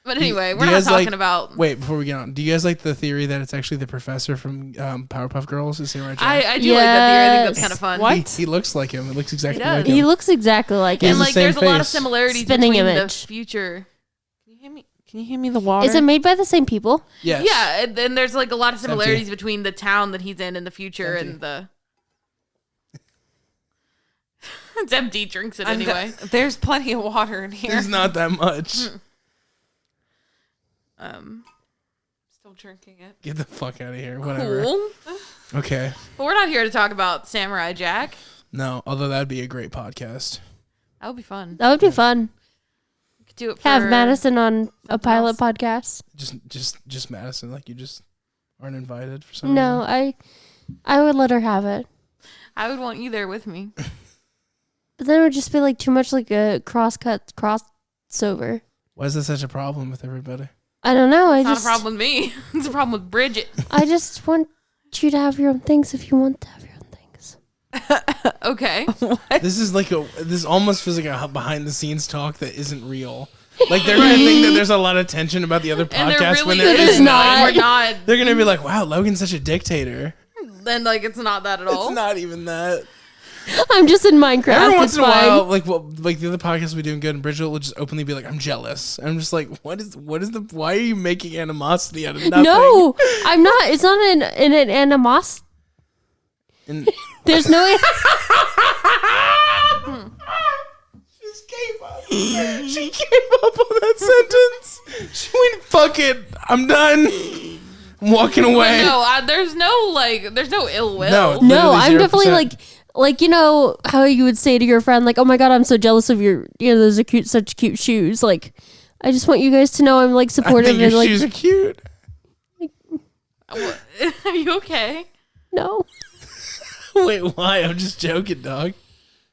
But anyway, Do we're you not guys talking like- about. Wait, before we get on, do you guys like the theory that it's actually the professor from Powerpuff Girls? Is Samurai Jack? I do like that theory. I think that's Yes. kind of fun. What? He looks like him. It looks exactly does. like him. He looks exactly like He has him. And the like, same there's a lot of face. similarities Spinning between image. the future. Can you hand me the water? Is it made by the same people? Yes. Yeah, and then there's like a lot of It's empty. similarities between the town that he's in the future It's and the. It's empty. Drinks it I'm go- anyway. There's plenty of water in here. There's not that much. Still drinking it. Get the fuck out of here. Whatever. Cool. Okay. But we're not here to talk about Samurai Jack. No, although that'd be a great podcast. That would be fun. That would be fun. We could do it for Have Madison on a something pilot else. podcast. Just Madison. Like you just aren't invited for some No, reason. I would let her have it. I would want you there with me. But then it would just be like too much like a crossover. Why is that such a problem with everybody? I don't know. It's not a problem with me. It's a problem with Bridget. I just want you to have your own things if you want to have your own things. Okay. This is like this almost feels like a behind the scenes talk that isn't real. Like they're gonna think that there's a lot of tension about the other And there podcast really when there is is not. We're not. They're gonna be like, "Wow, Logan's such a dictator." Then like it's not that at all. It's not even that. I'm just in Minecraft. Every once It's in a fine. while, like the other podcasts we doing good, and Bridget will just openly be like, "I'm jealous." And I'm just like, "What is the? Why are you making animosity out of nothing?" No, I'm not. It's not an animosity. And There's no. just came up. She came up on that sentence. She went, "Fuck it, I'm done. I'm walking away." No, there's no ill will. No. No, Literally I'm 0%. definitely like you know how you would say to your friend like, "Oh my god, I'm so jealous of your those are such cute shoes." Like, I just want you guys to know I'm like I supportive think your and like shoes are cute. Are you okay? no, Wait, why? I'm just joking, dog.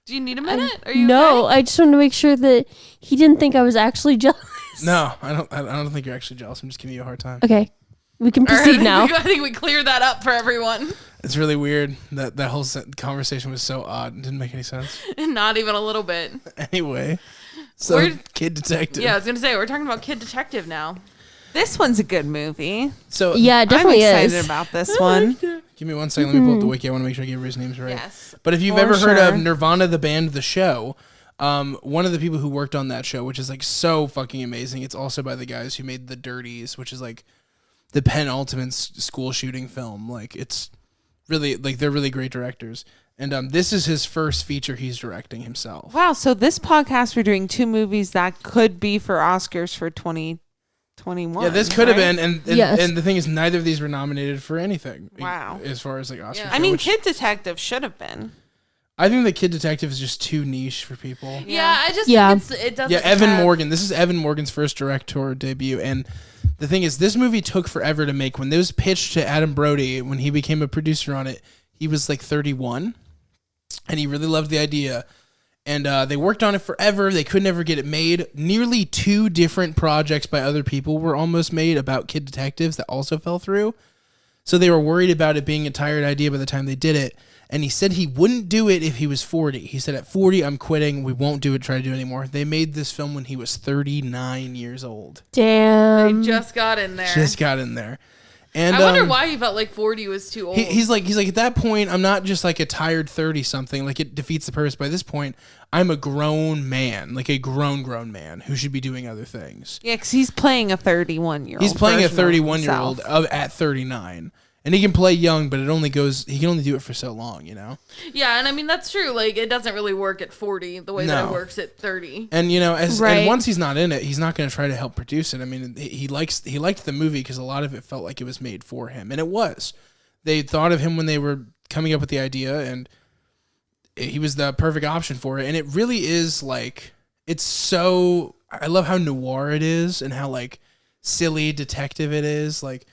Do you need a minute? Are you no. okay? I just want to make sure that he didn't think I was actually jealous. No, I don't think you're actually jealous. I'm just giving you a hard time. Okay, we can All right, proceed now. I think we cleared that up for everyone. It's really weird that whole conversation was so odd. It didn't make any sense. Not even a little bit. Anyway, so We're- Kid Detective. Yeah, I was gonna say we're talking about Kid Detective now. This one's a good movie. So Yeah, it definitely I'm excited is. about this one. give me 1 second. Let me pull up the wiki. I want to make sure I get everybody's names right. Yes. But if you've For ever heard of sure. Nirvana, the band, the show, one of the people who worked on that show, which is like so fucking amazing. It's also by the guys who made The Dirties, which is like the penultimate school shooting film. Like it's really like they're really great directors. And this is his first feature he's directing himself. Wow. So this podcast, we're doing 2 movies that could be for Oscars for 2021. Yeah, this could have right? been, and Yes. and the thing is, neither of these were nominated for anything. Wow. As far as like Oscars, Yeah. go, I mean, which- Kid Detective should have been. I think the Kid Detective is just too niche for people. Yeah, I just Yeah. think it doesn't. Yeah, Evan have- Morgan. This is Evan Morgan's first directorial debut, and the thing is, this movie took forever to make. When it was pitched to Adam Brody, when he became a producer on it, he was like 31, and he really loved the idea. And they worked on it forever. They could never get it made. Nearly 2 different projects by other people were almost made about kid detectives that also fell through. So they were worried about it being a tired idea by the time they did it. And he said he wouldn't do it if he was 40. He said, at 40, I'm quitting. We won't try to do it anymore. They made this film when he was 39 years old. Damn. They just got in there. Just got in there. And I wonder why he felt like 40 was too old. He's like, at that point, I'm not just like a tired 30-something. Like, it defeats the purpose. By this point, I'm a grown man, like a grown man who should be doing other things. Yeah, because he's playing a 31-year-old. He's playing a 31-year-old at 39. And he can play young, but he can only do it for so long, you know? Yeah, and I mean, that's true. Like, it doesn't really work at 40 the way that it works at 30. And, you know, and once he's not in it, he's not going to try to help produce it. I mean, he liked the movie because a lot of it felt like it was made for him. And it was. They thought of him when they were coming up with the idea, and he was the perfect option for it. And it really is, like, it's so... I love how noir it is and how, like, silly detective it is. Like...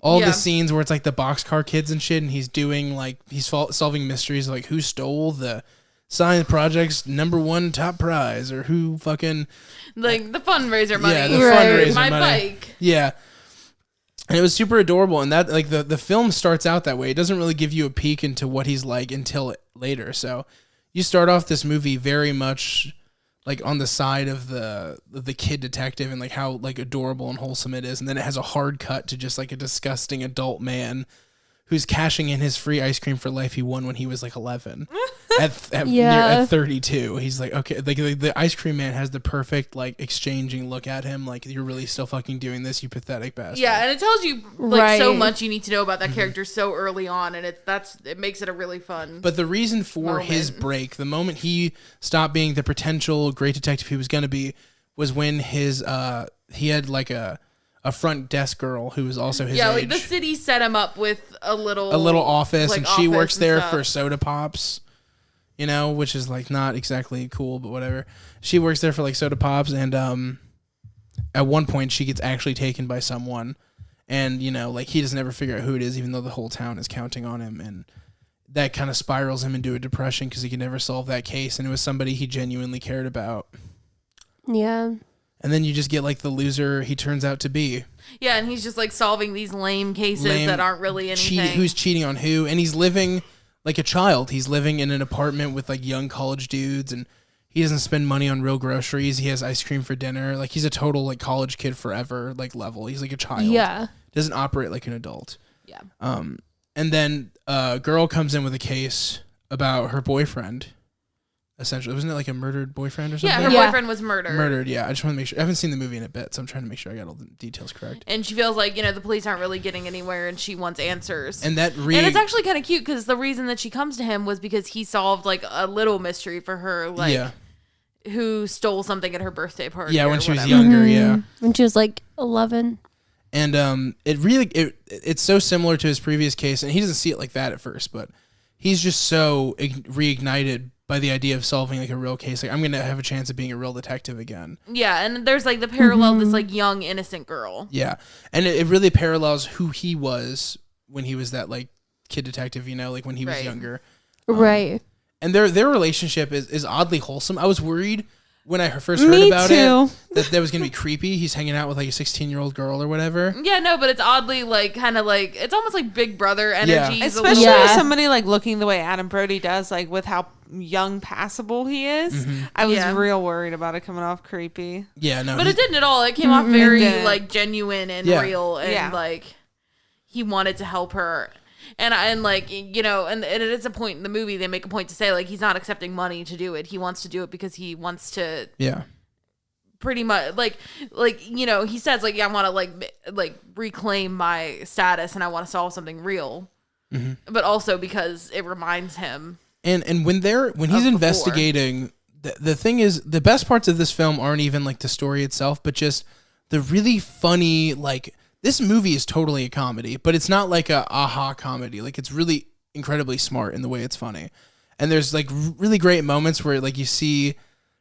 All the scenes where it's like the boxcar kids and shit, and he's doing like he's solving mysteries like who stole the science project's #1 top prize or who fucking like the fundraiser money. Yeah, the fundraiser my money. bike. Yeah, and it was super adorable, and that like the film starts out that way. It doesn't really give you a peek into what he's like until later. So you start off this movie very much like on the side of the kid detective and like how like adorable and wholesome it is, and then it has a hard cut to just like a disgusting adult man who's cashing in his free ice cream for life he won when he was like 11 at 32. He's like, okay, like the ice cream man has the perfect like exchanging look at him, like you're really still fucking doing this, you pathetic bastard. Yeah, and it tells you like so much you need to know about that character so early on, and it makes it a really fun. But the reason for his break, the moment he stopped being the potential great detective he was gonna be, was when his he had like a front desk girl who was also his age. Like the city set him up with a little office, like, and she works there stuff. for soda pops, you know, which is like not exactly cool, but whatever. She works there for like soda pops, and at one point she gets actually taken by someone, and you know, like he doesn't ever figure out who it is, even though the whole town is counting on him, and that kind of spirals him into a depression because he can never solve that case, and it was somebody he genuinely cared about. Yeah. And then you just get like the loser he turns out to be. Yeah, and he's just like solving these lame cases that aren't really anything. Who's cheating on who? And he's living like a child. He's living in an apartment with like young college dudes, and he doesn't spend money on real groceries. He has ice cream for dinner. Like he's a total like college kid forever like level. He's like a child. Yeah. Doesn't operate like an adult. Yeah. And then a girl comes in with a case about her boyfriend. Essentially, wasn't it like a murdered boyfriend or something? Yeah, her boyfriend was murdered. Murdered, yeah. I just want to make sure. I haven't seen the movie in a bit, so I'm trying to make sure I got all the details correct. And she feels like, you know, the police aren't really getting anywhere, and she wants answers. And and it's actually kind of cute because the reason that she comes to him was because he solved like a little mystery for her, like who stole something at her birthday party. Yeah, when she was younger, yeah. When she was like 11. And it's so similar to his previous case, and he doesn't see it like that at first, but he's just so reignited by the idea of solving like a real case. Like I'm gonna have a chance of being a real detective again. Yeah, and there's like the parallel of this like young innocent girl. Yeah, and it really parallels who he was when he was that like kid detective, you know, like when he was younger. Right. And their relationship is oddly wholesome. I was worried when I first heard about it that was gonna be creepy. He's hanging out with like a 16-year-old girl or whatever. Yeah, no, but it's oddly like kind of like it's almost like Big Brother energy. Yeah. Especially with somebody like looking the way Adam Brody does, like with how young passable he is. Mm-hmm. I was real worried about it coming off creepy. Yeah, no. But it didn't at all. It came off very like genuine and real, and like he wanted to help her. And like, you know, and it is a point in the movie, they make a point to say, like, he's not accepting money to do it. He wants to do it because he wants to pretty much, like, you know, he says, like, yeah, I want to, like reclaim my status and I want to solve something real. Mm-hmm. But also because it reminds him. And when he's investigating, the thing is, the best parts of this film aren't even, like, the story itself, but just the really funny, like... This movie is totally a comedy, but it's not like a aha comedy. Like it's really incredibly smart in the way it's funny. And there's like really great moments where like you see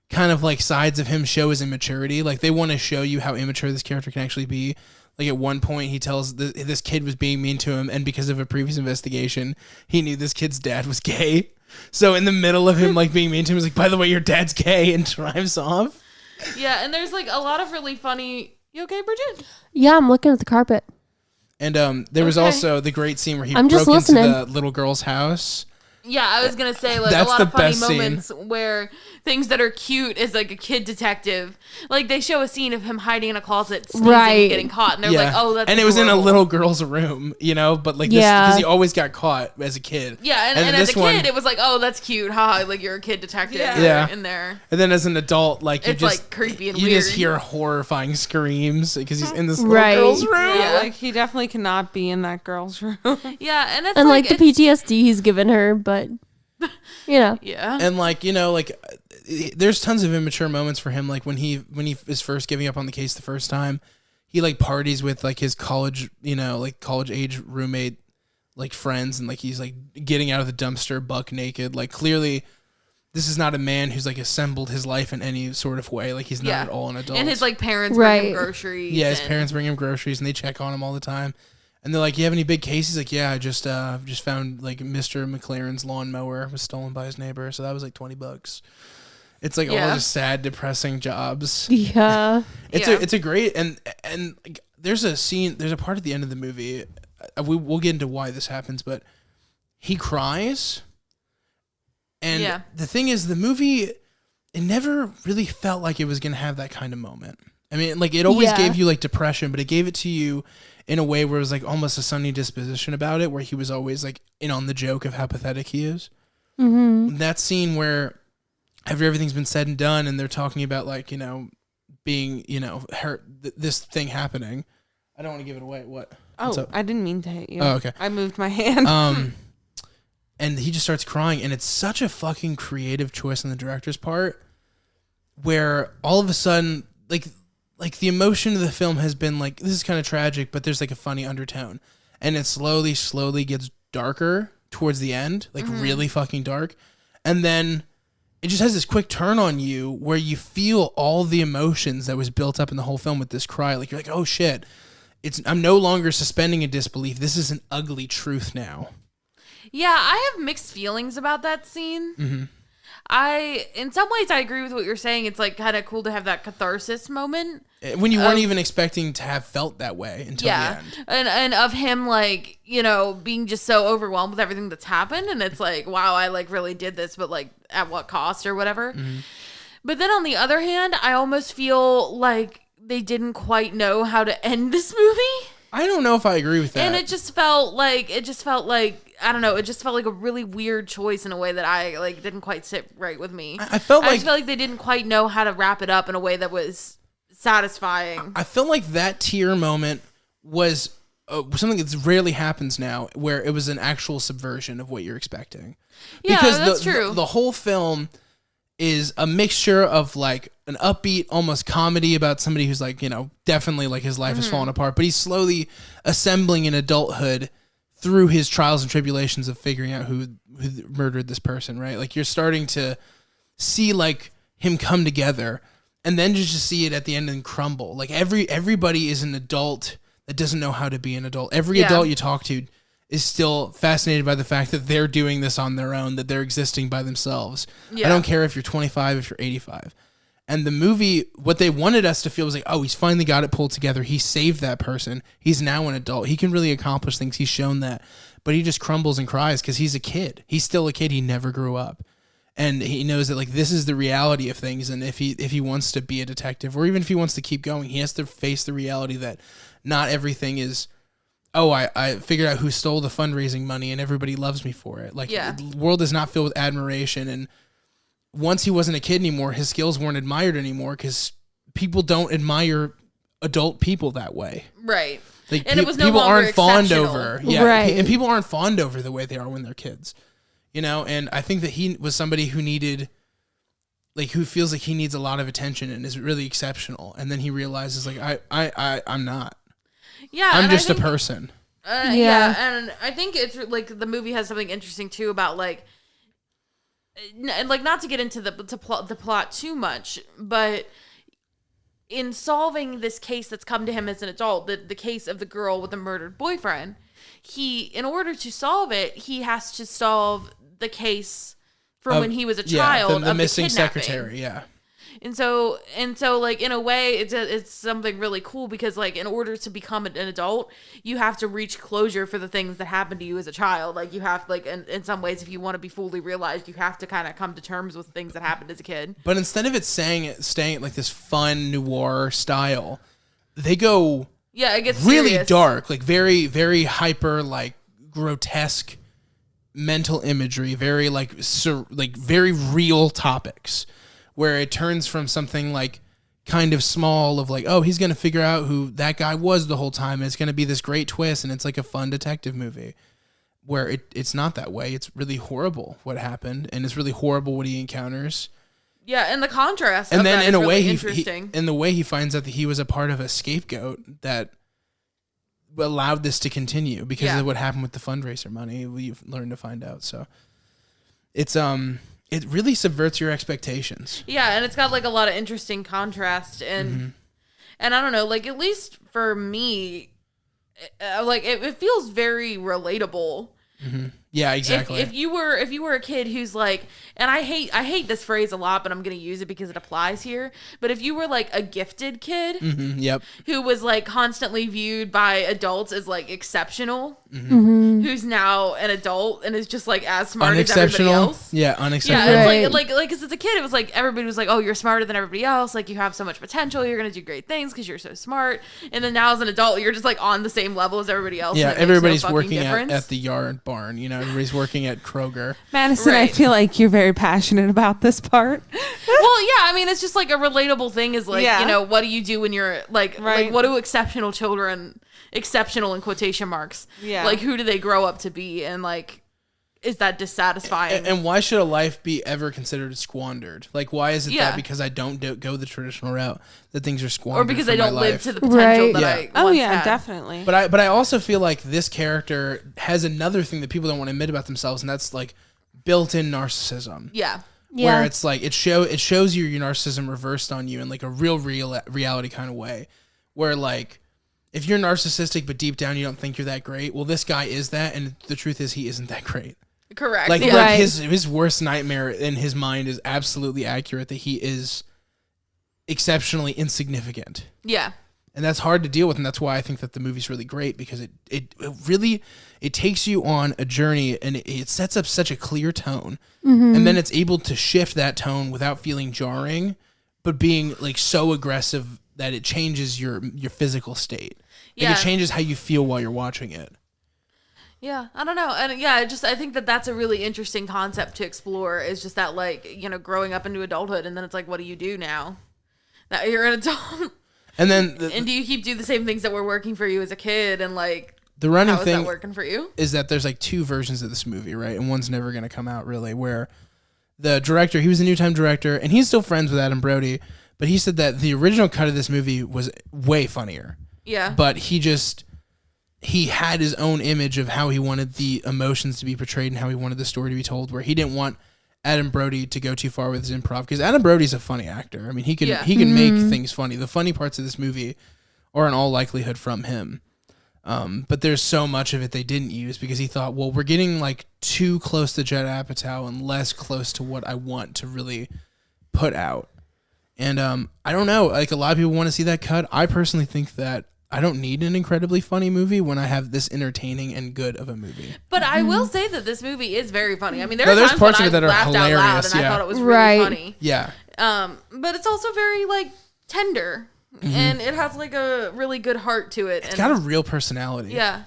kind of like sides of him show his immaturity. Like they want to show you how immature this character can actually be. Like at one point he tells this kid was being mean to him, and because of a previous investigation, he knew this kid's dad was gay. So in the middle of him like being mean to him, he's like, by the way, your dad's gay, and drives off. Yeah, and there's like a lot of really funny... You okay, Bridget? Yeah, I'm looking at the carpet. And there was also the great scene where he I'm just broke into listening. the little girl's house. Yeah, I was gonna say like That's a lot the of funny best scene. moments where things that are cute is like a kid detective. Like they show a scene of him hiding in a closet, sneezing, Right. and getting caught, and they're like, "Oh, that's." And it was in a adorable. little girl's room, but like this Yeah. because he always got caught as a kid. Yeah, and then as a this one- kid, it was like, "Oh, that's cute, haha!" Like you're a kid detective, Yeah. in there. And then as an adult, like you It's just like creepy and you weird. just hear horrifying screams because he's in this little Right. girl's room. Yeah. Like he definitely cannot be in that girl's room. Yeah, and it's And like the it's- PTSD he's given her, but Yeah, And there's tons of immature moments for him. Like when he is first giving up on the case the first time, he like parties with like his college, college age roommate, like friends, and like he's like getting out of the dumpster buck naked. Like clearly, this is not a man who's like assembled his life in any sort of way. Like he's not at all an adult. and his like parents bring him Right. groceries. his and- parents bring him groceries and they check on him all the time. And they're like, "You have any big cases?" Like, "Yeah, I just found like Mr. McLaren's lawnmower was stolen by his neighbor, so that was like $20." It's like all just sad, depressing jobs. yeah. It's a great and like, there's a part at the end of the movie. We'll get into why this happens, but he cries. And the thing is, the movie, it never really felt like it was gonna have that kind of moment. I mean, like it always gave you like depression, but it gave it to you in a way where it was like almost a sunny disposition about it, where he was always like in on the joke of how pathetic he is. Mm-hmm. That scene where after everything's been said and done and they're talking about like, being, hurt, this thing happening. I don't want to give it away. What's Oh, up? I didn't mean to hit you. Oh, okay. I moved my hand. And he just starts crying, and it's such a fucking creative choice on the director's part where all of a sudden, like the emotion of the film has been like, this is kind of tragic, but there's like a funny undertone, and it slowly gets darker towards the end, like really fucking dark, and then it just has this quick turn on you where you feel all the emotions that was built up in the whole film with this cry. Like you're like, oh shit, I'm no longer suspending in disbelief. This is an ugly truth now. Yeah, I have mixed feelings about that scene. Mm-hmm. In some ways, I agree with what you're saying. It's like kind of cool to have that catharsis moment. When you weren't even expecting to have felt that way until the end. And of him like, being just so overwhelmed with everything that's happened. And it's like, wow, I like really did this, but like at what cost or whatever. Mm-hmm. But then on the other hand, I almost feel like they didn't quite know how to end this movie. I don't know if I agree with that. And it just felt like, I don't know, it just felt like a really weird choice in a way that I like didn't quite sit right with me. I felt just felt like they didn't quite know how to wrap it up in a way that was satisfying. I felt like that tear moment was something that rarely happens now, where it was an actual subversion of what you're expecting. Yeah, because that's true. The whole film is a mixture of like an upbeat, almost comedy about somebody who's like, definitely like his life is falling apart, but he's slowly assembling in adulthood through his trials and tribulations of figuring out who murdered this person, right? Like you're starting to see like him come together, and then just see it at the end and crumble. Like everybody is an adult that doesn't know how to be an adult. Every adult you talk to is still fascinated by the fact that they're doing this on their own, that they're existing by themselves. I don't care if you're 25, if you're 85. And the movie, what they wanted us to feel was like, oh, he's finally got it pulled together. He saved that person. He's now an adult. He can really accomplish things. He's shown that. But he just crumbles and cries because he's a kid. He's still a kid. He never grew up. And he knows that like this is the reality of things. And if he wants to be a detective, or even if he wants to keep going, he has to face the reality that not everything is, oh, I figured out who stole the fundraising money and everybody loves me for it. Like the world is not filled with admiration. And once he wasn't a kid anymore, his skills weren't admired anymore because people don't admire adult people that way. Right. Like and it was no people longer aren't fond exceptional. over. Yeah. Right. And people aren't fond over the way they are when they're kids. And I think that he was somebody who needed, like, who feels like he needs a lot of attention and is really exceptional. And then he realizes like, I'm not. Yeah. I'm and just I think, a person. Yeah. And I think it's like the movie has something interesting too about like not to get into the plot too much, but in solving this case that's come to him as an adult, the case of the girl with the murdered boyfriend, in order to solve it, he has to solve the case from when he was a child the of missing the kidnapping. secretary. Yeah. And so like in a way it's something really cool because like in order to become an adult, you have to reach closure for the things that happened to you as a child. Like you have like in some ways, if you want to be fully realized, you have to kind of come to terms with things that happened as a kid. But instead of it staying at like this fun noir style, they go it gets really serious. dark, like very, very hyper, like grotesque mental imagery, very like very real topics, where it turns from something like kind of small of like, oh, he's gonna figure out who that guy was the whole time, and it's gonna be this great twist, and it's like a fun detective movie, where it's not that way. It's really horrible what happened, and it's really horrible what he encounters. Yeah, and the contrast. And of then that in is a way, really he interesting. in the way he finds out that he was a part of a scapegoat that allowed this to continue because of what happened with the fundraiser money. We've learned to find out. So it's it really subverts your expectations. Yeah, and it's got like a lot of interesting contrast and I don't know, like at least for me, like it feels very relatable. Yeah, exactly. If you were a kid who's like, and I hate this phrase a lot, but I'm gonna use it because it applies here. But if you were like a gifted kid, who was like constantly viewed by adults as like exceptional, who's now an adult and is just like as smart as everybody else. Yeah, unacceptable. Yeah, Right. it's like because as a kid, it was like everybody was like, "Oh, you're smarter than everybody else. Like you have so much potential. You're gonna do great things because you're so smart." And then now as an adult, you're just like on the same level as everybody else. Yeah, and it makes no everybody's fucking working difference. at the yard barn. You know, everybody's working at Kroger. Madison, I Right. feel like you're very passionate about this part. Well, yeah, I mean, it's just like a relatable thing is like, Yeah. you know, what do you do when you're like Right. what do exceptional children, exceptional in quotation marks, Yeah. like who do they grow up to be, and like, is that dissatisfying? And why should a life be ever considered squandered? Like, why is it Yeah. that because I don't go the traditional route that things are squandered? or because from I don't my live life? to the potential Right. that Yeah. I Oh once yeah, had. definitely. But I also feel like this character has another thing that people don't want to admit about themselves, and that's like built-in narcissism. Yeah. Where it's like it shows you your narcissism reversed on you in like a real reality kind of way, where like if you're narcissistic but deep down you don't think you're that great, well this guy is that, and the truth is he isn't that great. Correct. Like, yeah. Right. his worst nightmare in his mind is absolutely accurate, that he is exceptionally insignificant. Yeah. And that's hard to deal with, and that's why I think that the movie's really great, because it really takes you on a journey, and it sets up such a clear tone, and then it's able to shift that tone without feeling jarring, but being like so aggressive that it changes your physical state. Like, Yeah. it changes how you feel while you're watching it. Yeah, I don't know. And yeah, I think that that's a really interesting concept to explore, is just that, like, you know, growing up into adulthood, and then it's like, what do you do now that you're an adult? And then And do you keep doing the same things that were working for you as a kid? And like, the running how is thing that working for you? is that there's like two versions of this movie, right? And one's never going to come out really, where the director, he was a New Time director, and he's still friends with Adam Brody, but he said that the original cut of this movie was way funnier. Yeah. But he had his own image of how he wanted the emotions to be portrayed and how he wanted the story to be told, where he didn't want Adam Brody to go too far with his improv, because Adam Brody's a funny actor. I mean, he can make things funny. The funny parts of this movie are in all likelihood from him. But there's so much of it they didn't use because he thought, well, we're getting like too close to Judd Apatow and less close to what I want to really put out. And I don't know, like a lot of people want to see that cut. I personally think that I don't need an incredibly funny movie when I have this entertaining and good of a movie. But I will say that this movie is very funny. I mean, No, there's there's parts parts of it that are laughed out loud, hilarious, and I yeah. thought it was really Right. funny. Yeah. But it's also very like tender, and it has like a really good heart to it. It's and got a real personality. yeah,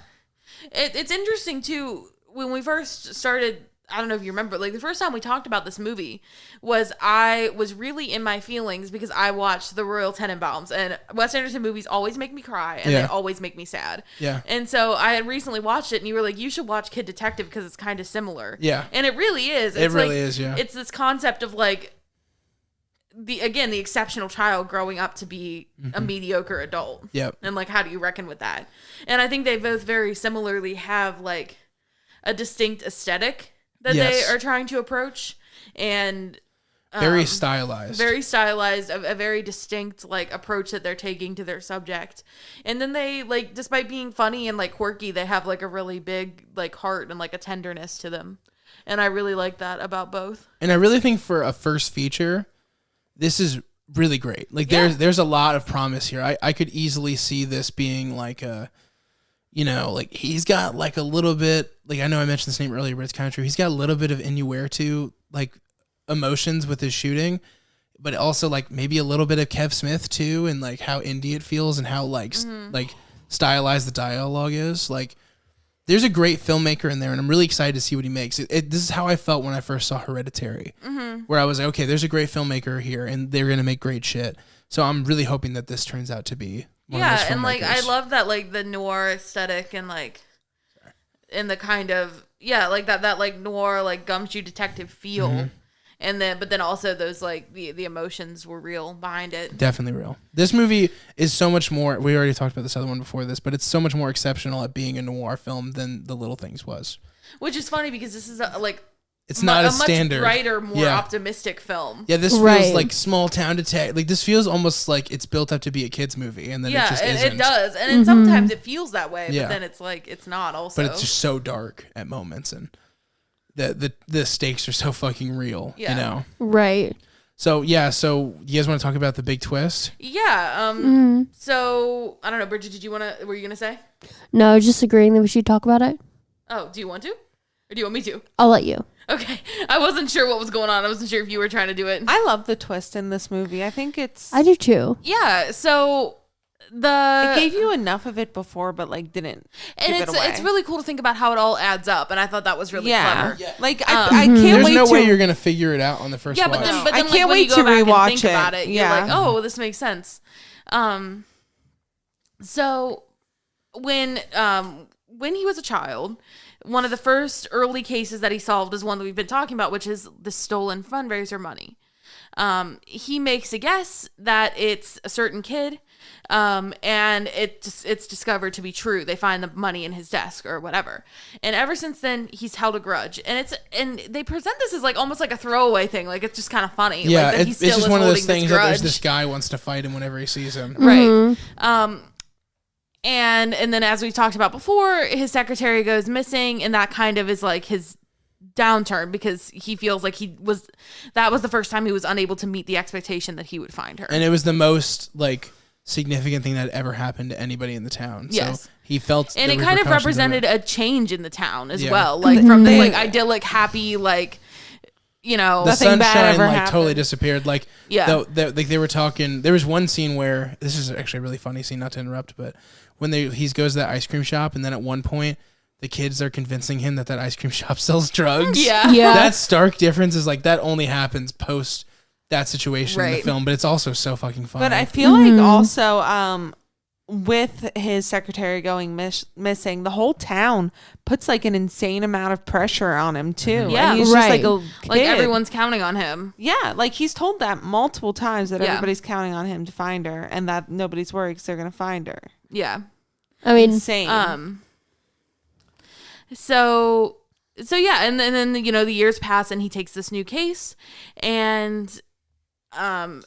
it's interesting too. When we first started, I don't know if you remember, like the first time we talked about this movie I was really in my feelings because I watched the Royal Tenenbaums, and Wes Anderson movies always make me cry, and Yeah. they always make me sad. Yeah. And so I had recently watched it, and you were like, you should watch Kid Detective because it's kind of similar. Yeah. And it really is. It really is, yeah. It's this concept of like the exceptional child growing up to be a mediocre adult. Yep. And like, how do you reckon with that? And I think they both very similarly have like a distinct aesthetic that Yes. they are trying to approach, and Very stylized. very stylized, a very distinct like approach that they're taking to their subject. And then they like, despite being funny and like quirky, they have like a really big like heart and like a tenderness to them. And I really like that about both. And I really think for a first feature, this is really great. Like there's a lot of promise here. I could easily see this being like a, like he's got like a little bit, like I know I mentioned this name earlier, but it's kind of true. He's got a little bit of Innuendo like emotions with his shooting, but also like maybe a little bit of Kev Smith too, and like how indie it feels and how like like stylized the dialogue is. Like there's a great filmmaker in there, and I'm really excited to see what he makes. This is how I felt when I first saw Hereditary, where I was like, okay, there's a great filmmaker here, and they're gonna make great shit. So I'm really hoping that this turns out to be one of those filmmakers. And like I love that like the noir aesthetic and like in the kind of like that like noir like gumshoe detective feel. And then, but then also those like the emotions were real behind it. Definitely real. This movie is so much more. We already talked about this other one before this, but it's so much more exceptional at being a noir film than The Little Things was. Which is funny because this is it's not a standard, much brighter, more optimistic film. Yeah, this feels like small town detective. Like this feels almost like it's built up to be a kids movie, and then it just isn't. It does, and then sometimes it feels that way, but then it's like it's not. Also, but it's just so dark at moments, and the stakes are so fucking real. Right. So you guys want to talk about the big twist? Yeah. So I don't know, Bridget. Were you gonna say? No, I was just agreeing that we should talk about it. Oh, do you want to, or do you want me to? I'll let you. Okay, I wasn't sure what was going on. I wasn't sure if you were trying to do it. I love the twist in this movie. I think I do too. Yeah. So it gave you enough of it before, but like didn't. And it's really cool to think about how it all adds up, and I thought that was really clever. Yeah. Like I can't There's wait. no way you're gonna figure it out on the first watch. But then I like, can't when wait you to go back and rewatch think it. about it. You're like, oh, this makes sense. So when he was a child, one of the first early cases that he solved is one that we've been talking about, which is the stolen fundraiser money. He makes a guess that it's a certain kid, and it's discovered to be true. They find the money in his desk or whatever, and ever since then he's held a grudge. And they present this as like almost like a throwaway thing, like it's just kind of funny. Yeah, like, that it's just one of those things that there's this guy wants to fight him whenever he sees him. Right. And then as we talked about before, his secretary goes missing, and that kind of is like his downturn because he feels like that was the first time he was unable to meet the expectation that he would find her. And it was the most like significant thing that ever happened to anybody in the town. Yes. So he felt, and it kind of represented a change in the town as well, like from this like idyllic, happy, like, the nothing bad ever happened. Totally disappeared. Like, they were talking. There was one scene where this is actually a really funny scene. Not to interrupt, but when he goes to that ice cream shop, and then at one point the kids are convincing him that ice cream shop sells drugs. Yeah. That stark difference is like that only happens post that situation in the film, but it's also so fucking funny. But I feel like also with his secretary going missing, the whole town puts like an insane amount of pressure on him too. Yeah, and he's just like a kid. Like everyone's counting on him. Yeah, like he's told that multiple times that everybody's counting on him to find her, and that nobody's worried because they're gonna find her. Yeah, I mean, insane. So yeah, and then the years pass, and he takes this new case, and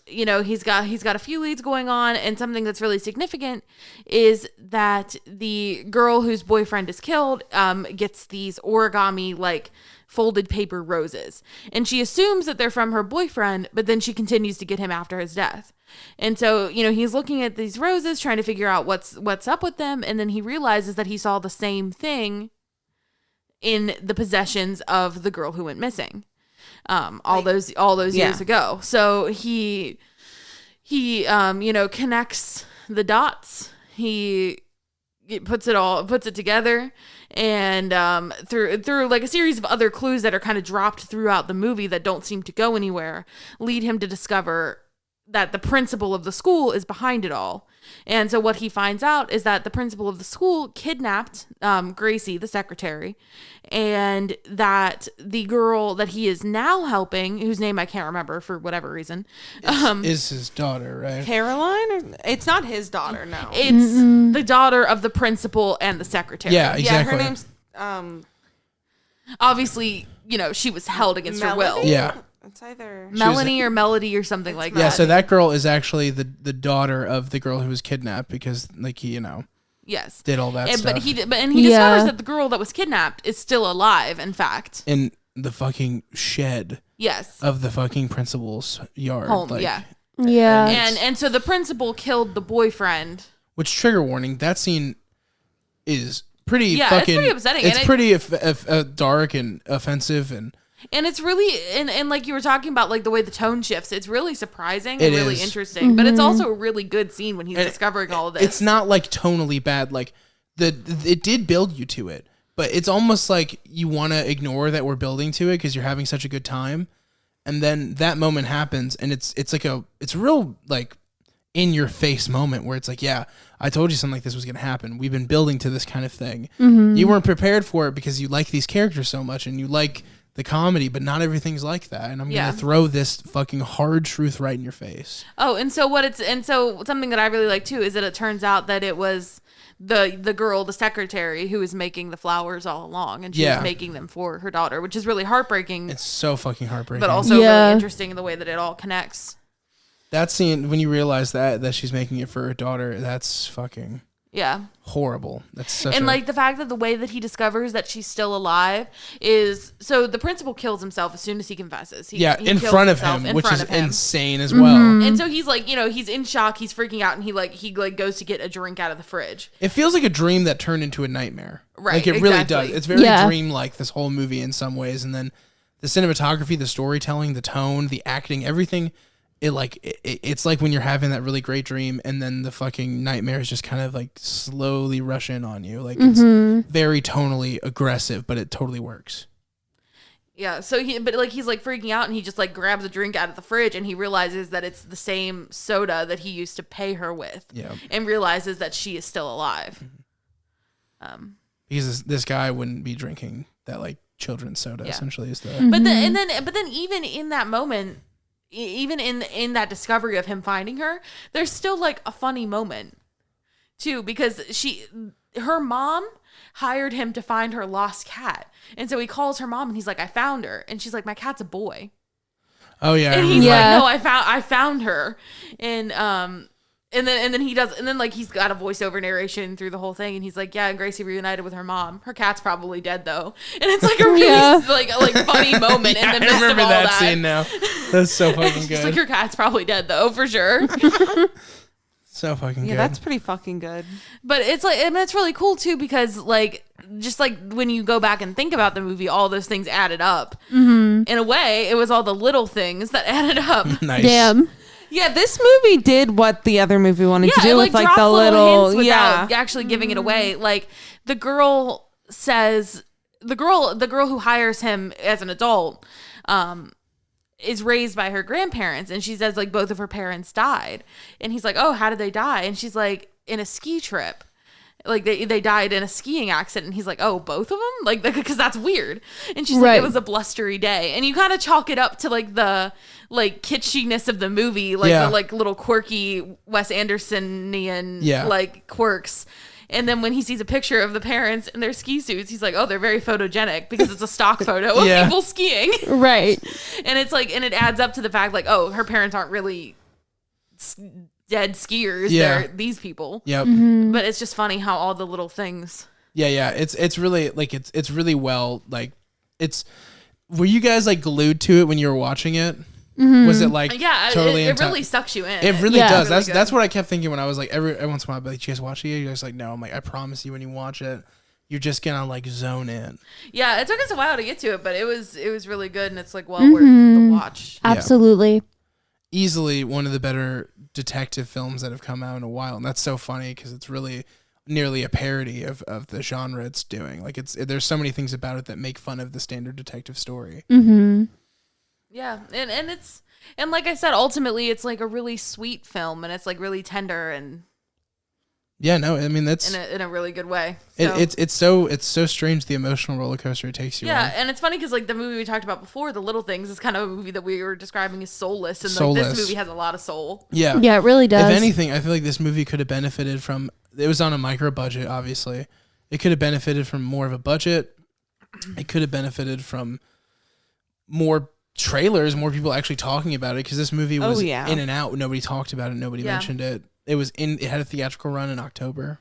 he's got a few leads going on, and something that's really significant is that the girl whose boyfriend is killed gets these origami like folded paper roses, and she assumes that they're from her boyfriend, but then she continues to get him after his death. And so he's looking at these roses trying to figure out what's up with them, and then he realizes that he saw the same thing in the possessions of the girl who went missing all those years ago. So he connects the dots. He puts it together, and through like a series of other clues that are kind of dropped throughout the movie that don't seem to go anywhere, lead him to discover that the principal of the school is behind it all. And so what he finds out is that the principal of the school kidnapped Gracie, the secretary, and that the girl that he is now helping, whose name I can't remember for whatever reason, is his daughter, right? Caroline? It's not his daughter, no. It's the daughter of the principal and the secretary. Yeah, exactly. Yeah, her name's obviously, she was held against her will. Yeah. It's either Melanie or Melody or something like that. Yeah, so that girl is actually the daughter of the girl who was kidnapped because, like, he, yes, did all that stuff. But he discovers that the girl that was kidnapped is still alive, in fact. In the fucking shed. Yes. Of the fucking principal's yard. Home, yeah. Yeah. And so the principal killed the boyfriend. Which, trigger warning, that scene is pretty Yeah, fucking... it's pretty upsetting. It's And pretty dark and offensive, and it's really, and like you were talking about, like the way the tone shifts, it's really surprising It and really is. interesting. But it's also a really good scene when he's discovering all of this. it's not like tonally bad. Like it did build you to it, but it's almost like you want to ignore that we're building to it because you're having such a good time, and then that moment happens, and it's a real like in your face moment where it's like, yeah, I told you something like this was gonna happen. We've been building to this kind of thing. You weren't prepared for it because you like these characters so much and you like the comedy, but not everything's like that. And I'm gonna throw this fucking hard truth right in your face. Oh, and so something that I really like too is that it turns out that it was the girl, the secretary, who was making the flowers all along, and she was making them for her daughter, which is really heartbreaking. It's so fucking heartbreaking. But also really interesting in the way that it all connects. That scene, when you realize that she's making it for her daughter, that's fucking horrible. That's such like the fact that the way that he discovers that she's still alive is, so the principal kills himself as soon as he confesses. He in kills front of himself him, in which front is of him. insane as well. And so he's like, he's in shock, he's freaking out, and he goes to get a drink out of the fridge. It feels like a dream that turned into a nightmare. Right, Like it really exactly. does. It's very dream-like, this whole movie in some ways, and then the cinematography, the storytelling, the tone, the acting, everything. It's like when you're having that really great dream and then the fucking nightmares just kind of like slowly rush in on you. Like it's very tonally aggressive, but it totally works. Yeah, so he's like freaking out, and he just like grabs a drink out of the fridge, and he realizes that it's the same soda that he used to pay her with. Yeah. And realizes that she is still alive. Because this guy wouldn't be drinking that like children's soda essentially is the But then even in that moment, even in that discovery of him finding her, there's still like a funny moment too, because her mom hired him to find her lost cat, and so he calls her mom and he's like, I found her, and she's like, my cat's a boy. Oh yeah. And he's like, no, I found her. And then he does, and then like he's got a voiceover narration through the whole thing, and he's like, yeah, Gracie reunited with her mom. Her cat's probably dead though, and it's like a really like funny moment in the midst I remember of all that that scene now. That's so fucking good. It's like, your cat's probably dead though, for sure. So fucking good. Yeah, that's pretty fucking good. But it's like, I mean, it's really cool too, because like, just like when you go back and think about the movie, all those things added up. In a way, it was all the little things that added up. Nice. Damn. Yeah, this movie did what the other movie wanted to do with like drops the little hints without actually giving it away. Like the girl says, the girl who hires him as an adult, is raised by her grandparents, and she says like both of her parents died, and he's like, oh, how did they die? And she's like, in a ski trip. Like they died in a skiing accident, and he's like, oh, both of them, like, because that's weird. And she's like, it was a blustery day, and you kind of chalk it up to like the like kitschiness of the movie, like the like little quirky Wes Andersonian like quirks. And then when he sees a picture of the parents in their ski suits, he's like, oh, they're very photogenic, because it's a stock photo of people skiing. Right. And it's like, and it adds up to the fact like, oh, her parents aren't really dead skiers. They're these people. Yep. But it's just funny how all the little things. Yeah. It's really like it's really well like it's. Were you guys like glued to it when you were watching it? Was it like totally? It really sucks you in. It really does. Really That's what I kept thinking when I was like every once in a while. I'd be like, "You guys watch it?" You're just like, "No." I'm like, "I promise you, when you watch it, you're just gonna like zone in." Yeah, it took us a while to get to it, but it was really good, and it's like well worth the watch. Absolutely. Easily one of the better detective films that have come out in a while, and that's so funny because it's really nearly a parody of the genre it's doing. Like there's so many things about it that make fun of the standard detective story. Yeah, and like I said, ultimately it's like a really sweet film, and it's like really tender and yeah, no, I mean that's in a really good way. So. It's so strange the emotional roller coaster it takes you. Yeah, on. and it's funny because like the movie we talked about before, The Little Things, is kind of a movie that we were describing as soulless, and like this movie has a lot of soul. Yeah, it really does. If anything, I feel like this movie could have benefited from. It was on a micro budget, obviously. It could have benefited from more of a budget. It could have benefited from more trailers, more people actually talking about it, because this movie was in and out. Nobody talked about it. Nobody mentioned it. It had a theatrical run in October,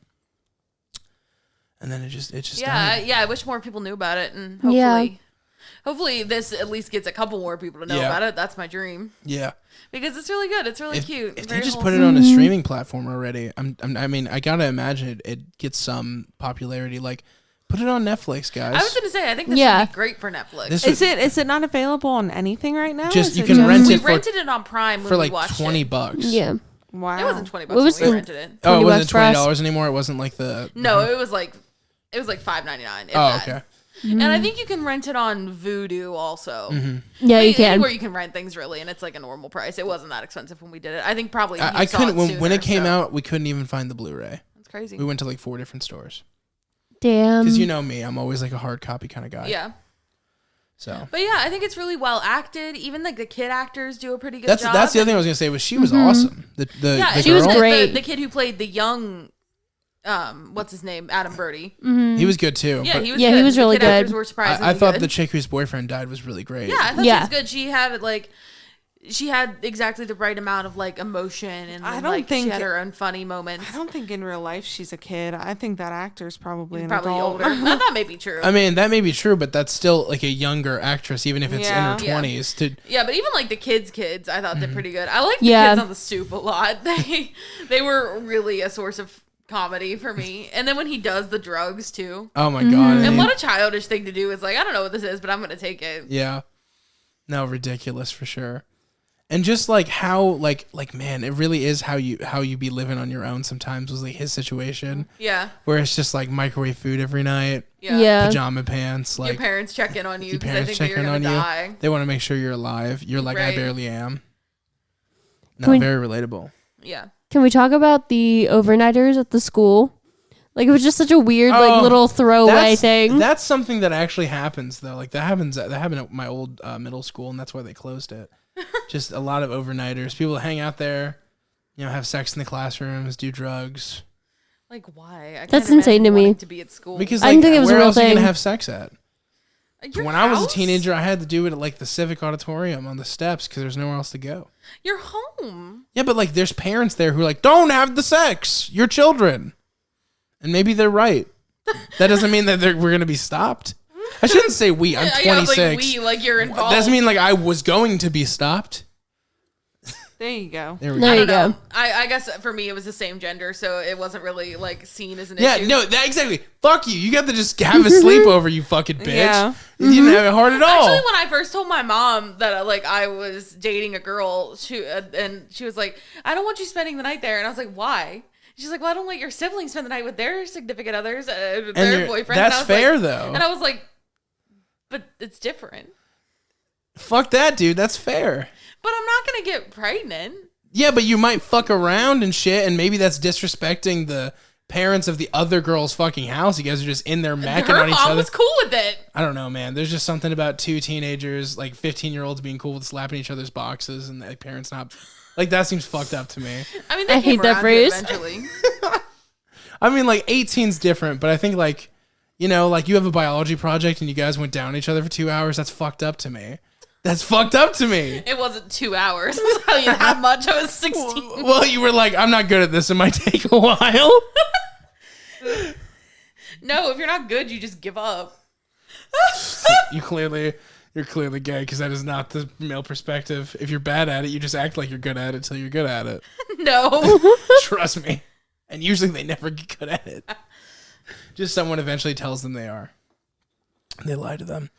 and then it just died. I wish more people knew about it, and hopefully Hopefully this at least gets a couple more people to know about it. That's my dream. Yeah. Because it's really good. It's really cute. If they just put it on a streaming platform already, I mean, I gotta imagine it gets some popularity. Like, put it on Netflix, guys. I was gonna say, I think this would be great for Netflix. Is it not available on anything right now? Just you can rent it. We rented it on Prime for when like we watched $20. Yeah. Wow. It wasn't $20 was when we rented it. Oh, it wasn't $20 $20 anymore. It wasn't like the. No, it was like $5.99. Oh, okay. And I think you can rent it on Vudu also. Yeah, you can. Anywhere you can rent things really, and it's like a normal price. It wasn't that expensive when we did it. I think probably I couldn't when it came out. We couldn't even find the Blu-ray. That's crazy. We went to like 4 different stores. Damn. Because you know me, I'm always like a hard copy kind of guy. Yeah. So. But yeah, I think it's really well acted. Even like the kid actors do a pretty good job. That's the other thing I was gonna say was she was awesome. The she was girl. great. The kid who played the young, what's his name, Adam Brody. He was good too. Yeah, he was. Yeah, good. he was really the kid good. actors were surprisingly I thought good. the chick whose boyfriend died was really great. Yeah, I thought she was good. She had exactly the right amount of like emotion, and I then, don't like, think she had her own funny moments. I don't think in real life she's a kid. I think that actor's probably an Probably adult. older. That may be true. I mean, that may be true, but that's still like a younger actress, even if it's in her 20s. Yeah, but even like the kids, I thought did pretty good. I like the Yeah. kids on the stoop a lot. They were really a source of comedy for me. And then when he does the drugs too. Oh my god! And what a childish thing to do is like, I don't know what this is, but I'm gonna take it. Yeah, no, ridiculous for sure. And just like how like man, it really is how you be living on your own sometimes was like his situation. Yeah. Where it's just like microwave food every night. Yeah. Pajama pants. Like your parents check in on you your because they parents think check you're in gonna on die. you. They want to make sure you're alive. You're like I Right. barely am. No, very relatable. Yeah. Can we talk about the overnighters at the school? Like, it was just such a weird, like, little throwaway thing. That's something that actually happens though. Like that happened at my old middle school, and that's why they closed it. Just a lot of overnighters. People hang out there, have sex in the classrooms, do drugs. Like why? I That's can't insane to imagine me. wanting to be at school. Because I like, didn't think it was a where real else are you thing. gonna have sex at? Your When I was a house? teenager, I had to do it at like the civic auditorium on the steps because there's nowhere else to go. You're home. Yeah, but like there's parents there who are like, don't have the sex. You're children. And maybe they're right. That doesn't mean that we're going to be stopped. I shouldn't say we. I'm 26. Yeah, like we, like you're involved. That doesn't mean like I was going to be stopped. There you go. There we There go. you go. I guess for me it was the same gender, so it wasn't really like seen as an Yeah, issue. no, that exactly. Fuck you. You got to just have a sleepover, you fucking bitch. Yeah. You didn't have it hard at all. Actually, when I first told my mom that like I was dating a girl, and she was like, "I don't want you spending the night there," and I was like, "Why?" She's like, "Well, I don't let your siblings spend the night with their significant others, their boyfriends." That's fair, though. And I was like, "But it's different." Fuck that, dude. That's fair. But I'm not gonna get pregnant. Yeah, but you might fuck around and shit, and maybe that's disrespecting the parents of the other girl's fucking house. You guys are just in there macking Her on each mom other. was cool with it. I don't know, man. There's just something about two teenagers, like 15-year-olds, being cool with slapping each other's boxes, and like parents not. Like that seems fucked up to me. I mean, they I came hate that around to it phrase. eventually. I mean, like 18's different, but I think like, like you have a biology project and you guys went down each other for 2 hours. That's fucked up to me. That's fucked up to me. It wasn't 2 hours. I'll tell you how much. I was 16. Well, you were like, I'm not good at this. It might take a while. No, if you're not good, you just give up. You're clearly gay because that is not the male perspective. If you're bad at it, you just act like you're good at it till you're good at it. No. Trust me. And usually they never get good at it. Just someone eventually tells them they are. They lie to them.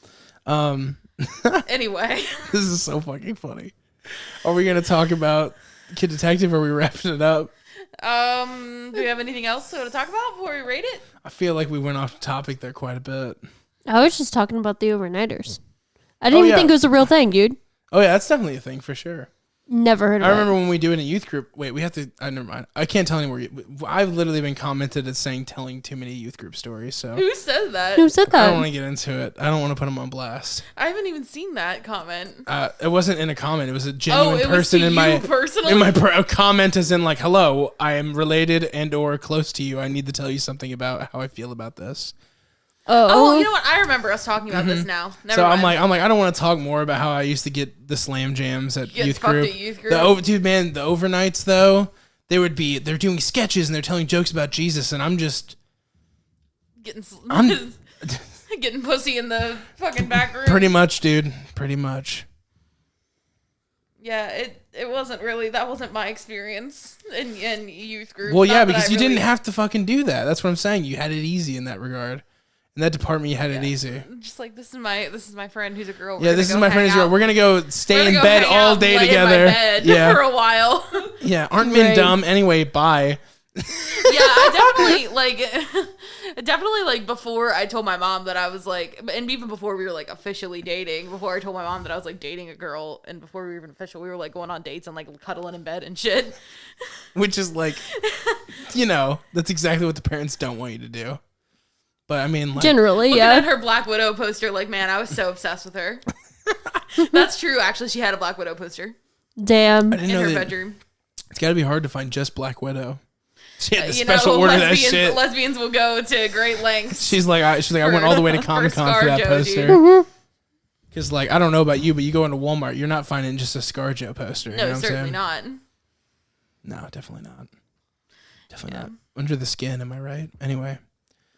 Anyway. This is so fucking funny. Are we going to talk about Kid Detective or are we wrapping it up? Do we have anything else to talk about before we rate it? I feel like we went off topic there quite a bit. I was just talking about the overnighters. I didn't even yeah. think it was a real thing, dude. Oh, yeah, that's definitely a thing for sure. Never heard of I it. remember when we do it in a youth group. Wait, we have to. Never mind. I can't tell anymore. I've literally been commented as saying telling too many youth group stories. So Who says that? Who said I that? don't want to get into it. I don't want to put them on blast. I haven't even seen that comment. It wasn't in a comment. It was a genuine it was person to in my you personally? in my comment, as in like, "Hello, I am related and or close to you. I need to tell you something about how I feel about this." Oh, you know what? I remember us talking about this now. Never So mind. I'm like, I don't want to talk more about how I used to get the slam jams at Get youth fucked group. at youth group. Dude, man, the overnights though, they're doing sketches and they're telling jokes about Jesus, and I'm just. getting Getting pussy in the fucking back room. Pretty much, dude. Pretty much. Yeah, it wasn't really, that wasn't my experience in youth group. Well, yeah, Not that because I you really- didn't have to fucking do that. That's what I'm saying. You had it easy in that regard. In that department, you had it easy. Just like, this is my friend who's a girl. Yeah, this is my friend who's a girl. We're going to go stay We're in gonna go bed hang all out day and lay in my together. bed Yeah. for a while. Yeah, aren't men Right. dumb? Anyway, bye. Yeah, I definitely like before I told my mom that I was like, and even before we were like officially dating, before I told my mom that I was like dating a girl, and before we were even official, we were like going on dates and like cuddling in bed and shit. Which is like, that's exactly what the parents don't want you to do. But I mean, like, Generally, Looking at yeah. her Black Widow poster, like, man, I was so obsessed with her. That's true. Actually, she had a Black Widow poster Damn. I didn't in know her that. bedroom. It's got to be hard to find just Black Widow. She had the You special know, order that lesbians, shit. lesbians will go to great lengths. She's like, I went all the way to for Comic Con for that ScarJo, poster. dude. Because, like, I don't know about you, but you go into Walmart, you're not finding just a ScarJo poster. You know No, what I'm certainly saying? not. No, definitely not. Definitely Yeah. not. Under the skin, am I right? Anyway,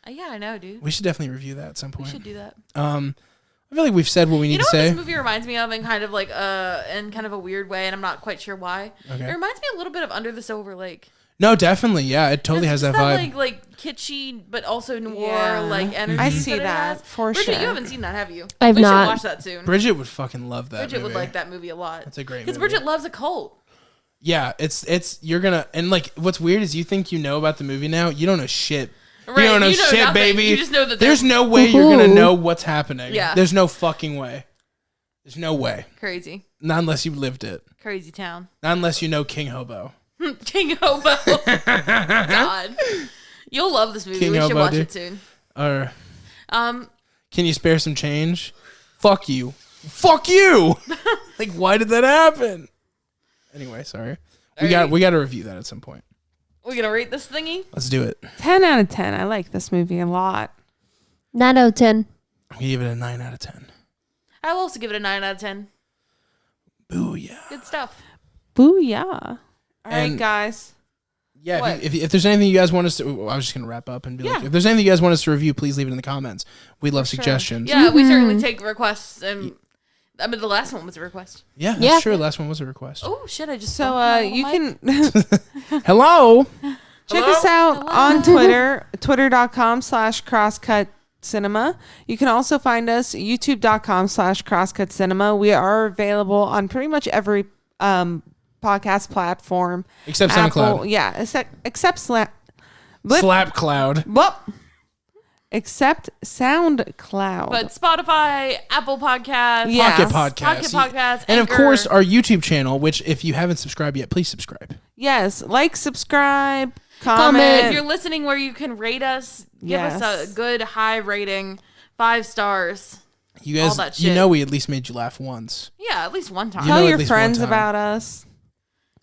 Yeah, I know, dude. we should definitely review that at some We point. should do that. I feel like we've said what we need You know to what say. this movie reminds me of in kind of like in kind of a weird way, and I'm not quite sure why. Okay. It reminds me a little bit of Under the Silver Lake. No, definitely. Yeah, it totally has It's that just vibe. like kitschy, but also noir Yeah. like energy. I Mm-hmm. see it that has. for Bridget, sure. you haven't seen that, have you? I've we not. should watch that soon. Bridget would fucking love that Bridget movie. would like that movie a lot. That's a great Because movie. Bridget loves a cult. Yeah, it's you're gonna, and like what's weird is you think you know about the movie now. You don't know shit. Right, You don't know you know shit, nothing. baby. You just know that There's they're no way you're gonna Ooh. know what's happening. Yeah. There's no fucking way. There's no way. crazy. Not unless you lived it. Crazy town. Not unless you know King Hobo. King Hobo. God. You'll love this movie. King we should Hobo, watch dude. it soon. Or Um, can you spare some change? Fuck you. Fuck you. Like, why did that happen? Anyway, sorry. We got to review that at some point. we gonna rate this thingy? Let's do it. 10 out of 10. I like this movie a lot. 9 out of 10. I'm gonna give it a 9 out of 10. I'll also give it a 9 out of 10. Booyah. Good stuff. Booyah. All right, And- guys. Yeah, What? if there's anything you guys want us to, I was just gonna wrap up and be like, Yeah. if there's anything you guys want us to review, please leave it in the comments. We love sure. suggestions. Yeah, we certainly take requests. And I mean, the last one was a request. Yeah, that's Yeah. true. Last one was a request. Oh shit! I just So bumped my you little can Hello. check us out on Twitter, twitter.com/crosscutcinema. You can also find us youtube.com/crosscutcinema. We are available on pretty much every podcast platform. Except Apple, SoundCloud. yeah, except Slap Cloud. except SoundCloud. But Spotify, Apple Podcasts, Yeah. Pocket Pocket Podcasts. Podcasts, And of Anchor. course, our YouTube channel, which if you haven't subscribed yet, please subscribe. yes, like, subscribe, If comment. you're listening where you can rate us, give Yes. us a good high rating, 5 stars. You All guys, that you shit. know, we at least made you laugh once. Yeah, at least one time. You know Tell at your least one friends time. about us.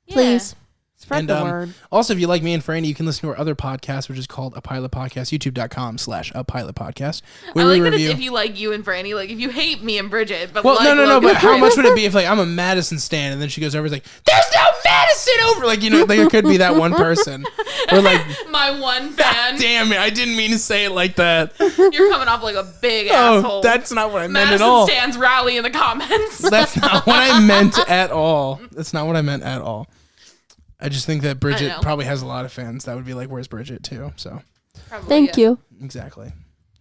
Yeah. Please. Spread the word. Also, if you like me and Franny, you can listen to our other podcast, which is called A Pilot Podcast, youtube.com/A Pilot Podcast. I like that it's if you like you and Franny, like if you hate me and Bridget, but Well, like no, Logan but and how Franny. much would it be if, like, I'm a Madison stan, and then she goes over and is like, there's no Madison over? Like, you know, like, it could be that one person. Or like, My one fan, damn it, I didn't mean to say it like that. you're coming off like a big asshole. Oh, that's not what I meant Madison at all. stands rally in the comments. That's not what I meant at all. That's not what I meant at all. I just think that Bridget know. probably has a lot of fans that would be like, where's Bridget too? So Probably, Thank yeah. you. exactly.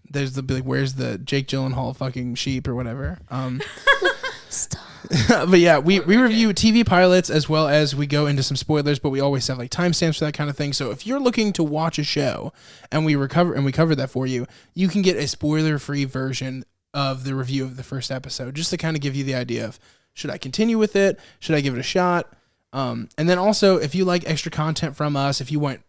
There's the like, where's the Jake Gyllenhaal fucking sheep or whatever. Stop. But yeah, we review TV pilots as well as we go into some spoilers, but we always have like timestamps for that kind of thing. So if you're looking to watch a show and we cover that for you, you can get a spoiler-free version of the review of the first episode, just to kind of give you the idea of, should I continue with it? Should I give it a shot? And then also, if you like extra content from us, if you want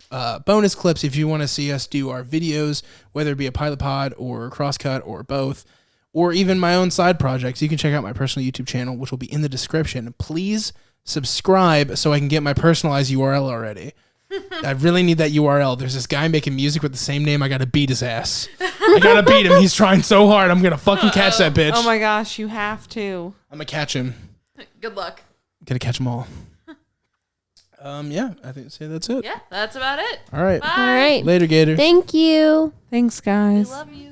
bonus clips, if you want to see us do our videos, whether it be a pilot pod or crosscut or both, or even my own side projects, you can check out my personal YouTube channel, which will be in the description. Please subscribe so I can get my personalized URL already. I really need that URL. There's this guy making music with the same name. I got to beat his ass. I got to beat him. He's trying so hard. I'm going to fucking catch that bitch. Oh my gosh, you have to. I'm going to catch him. Good luck. Going to catch them all. Yeah, I think that's it. Yeah, that's about it. All right. Bye. All right. Later, Gator. Thank you. Thanks, We guys. love you.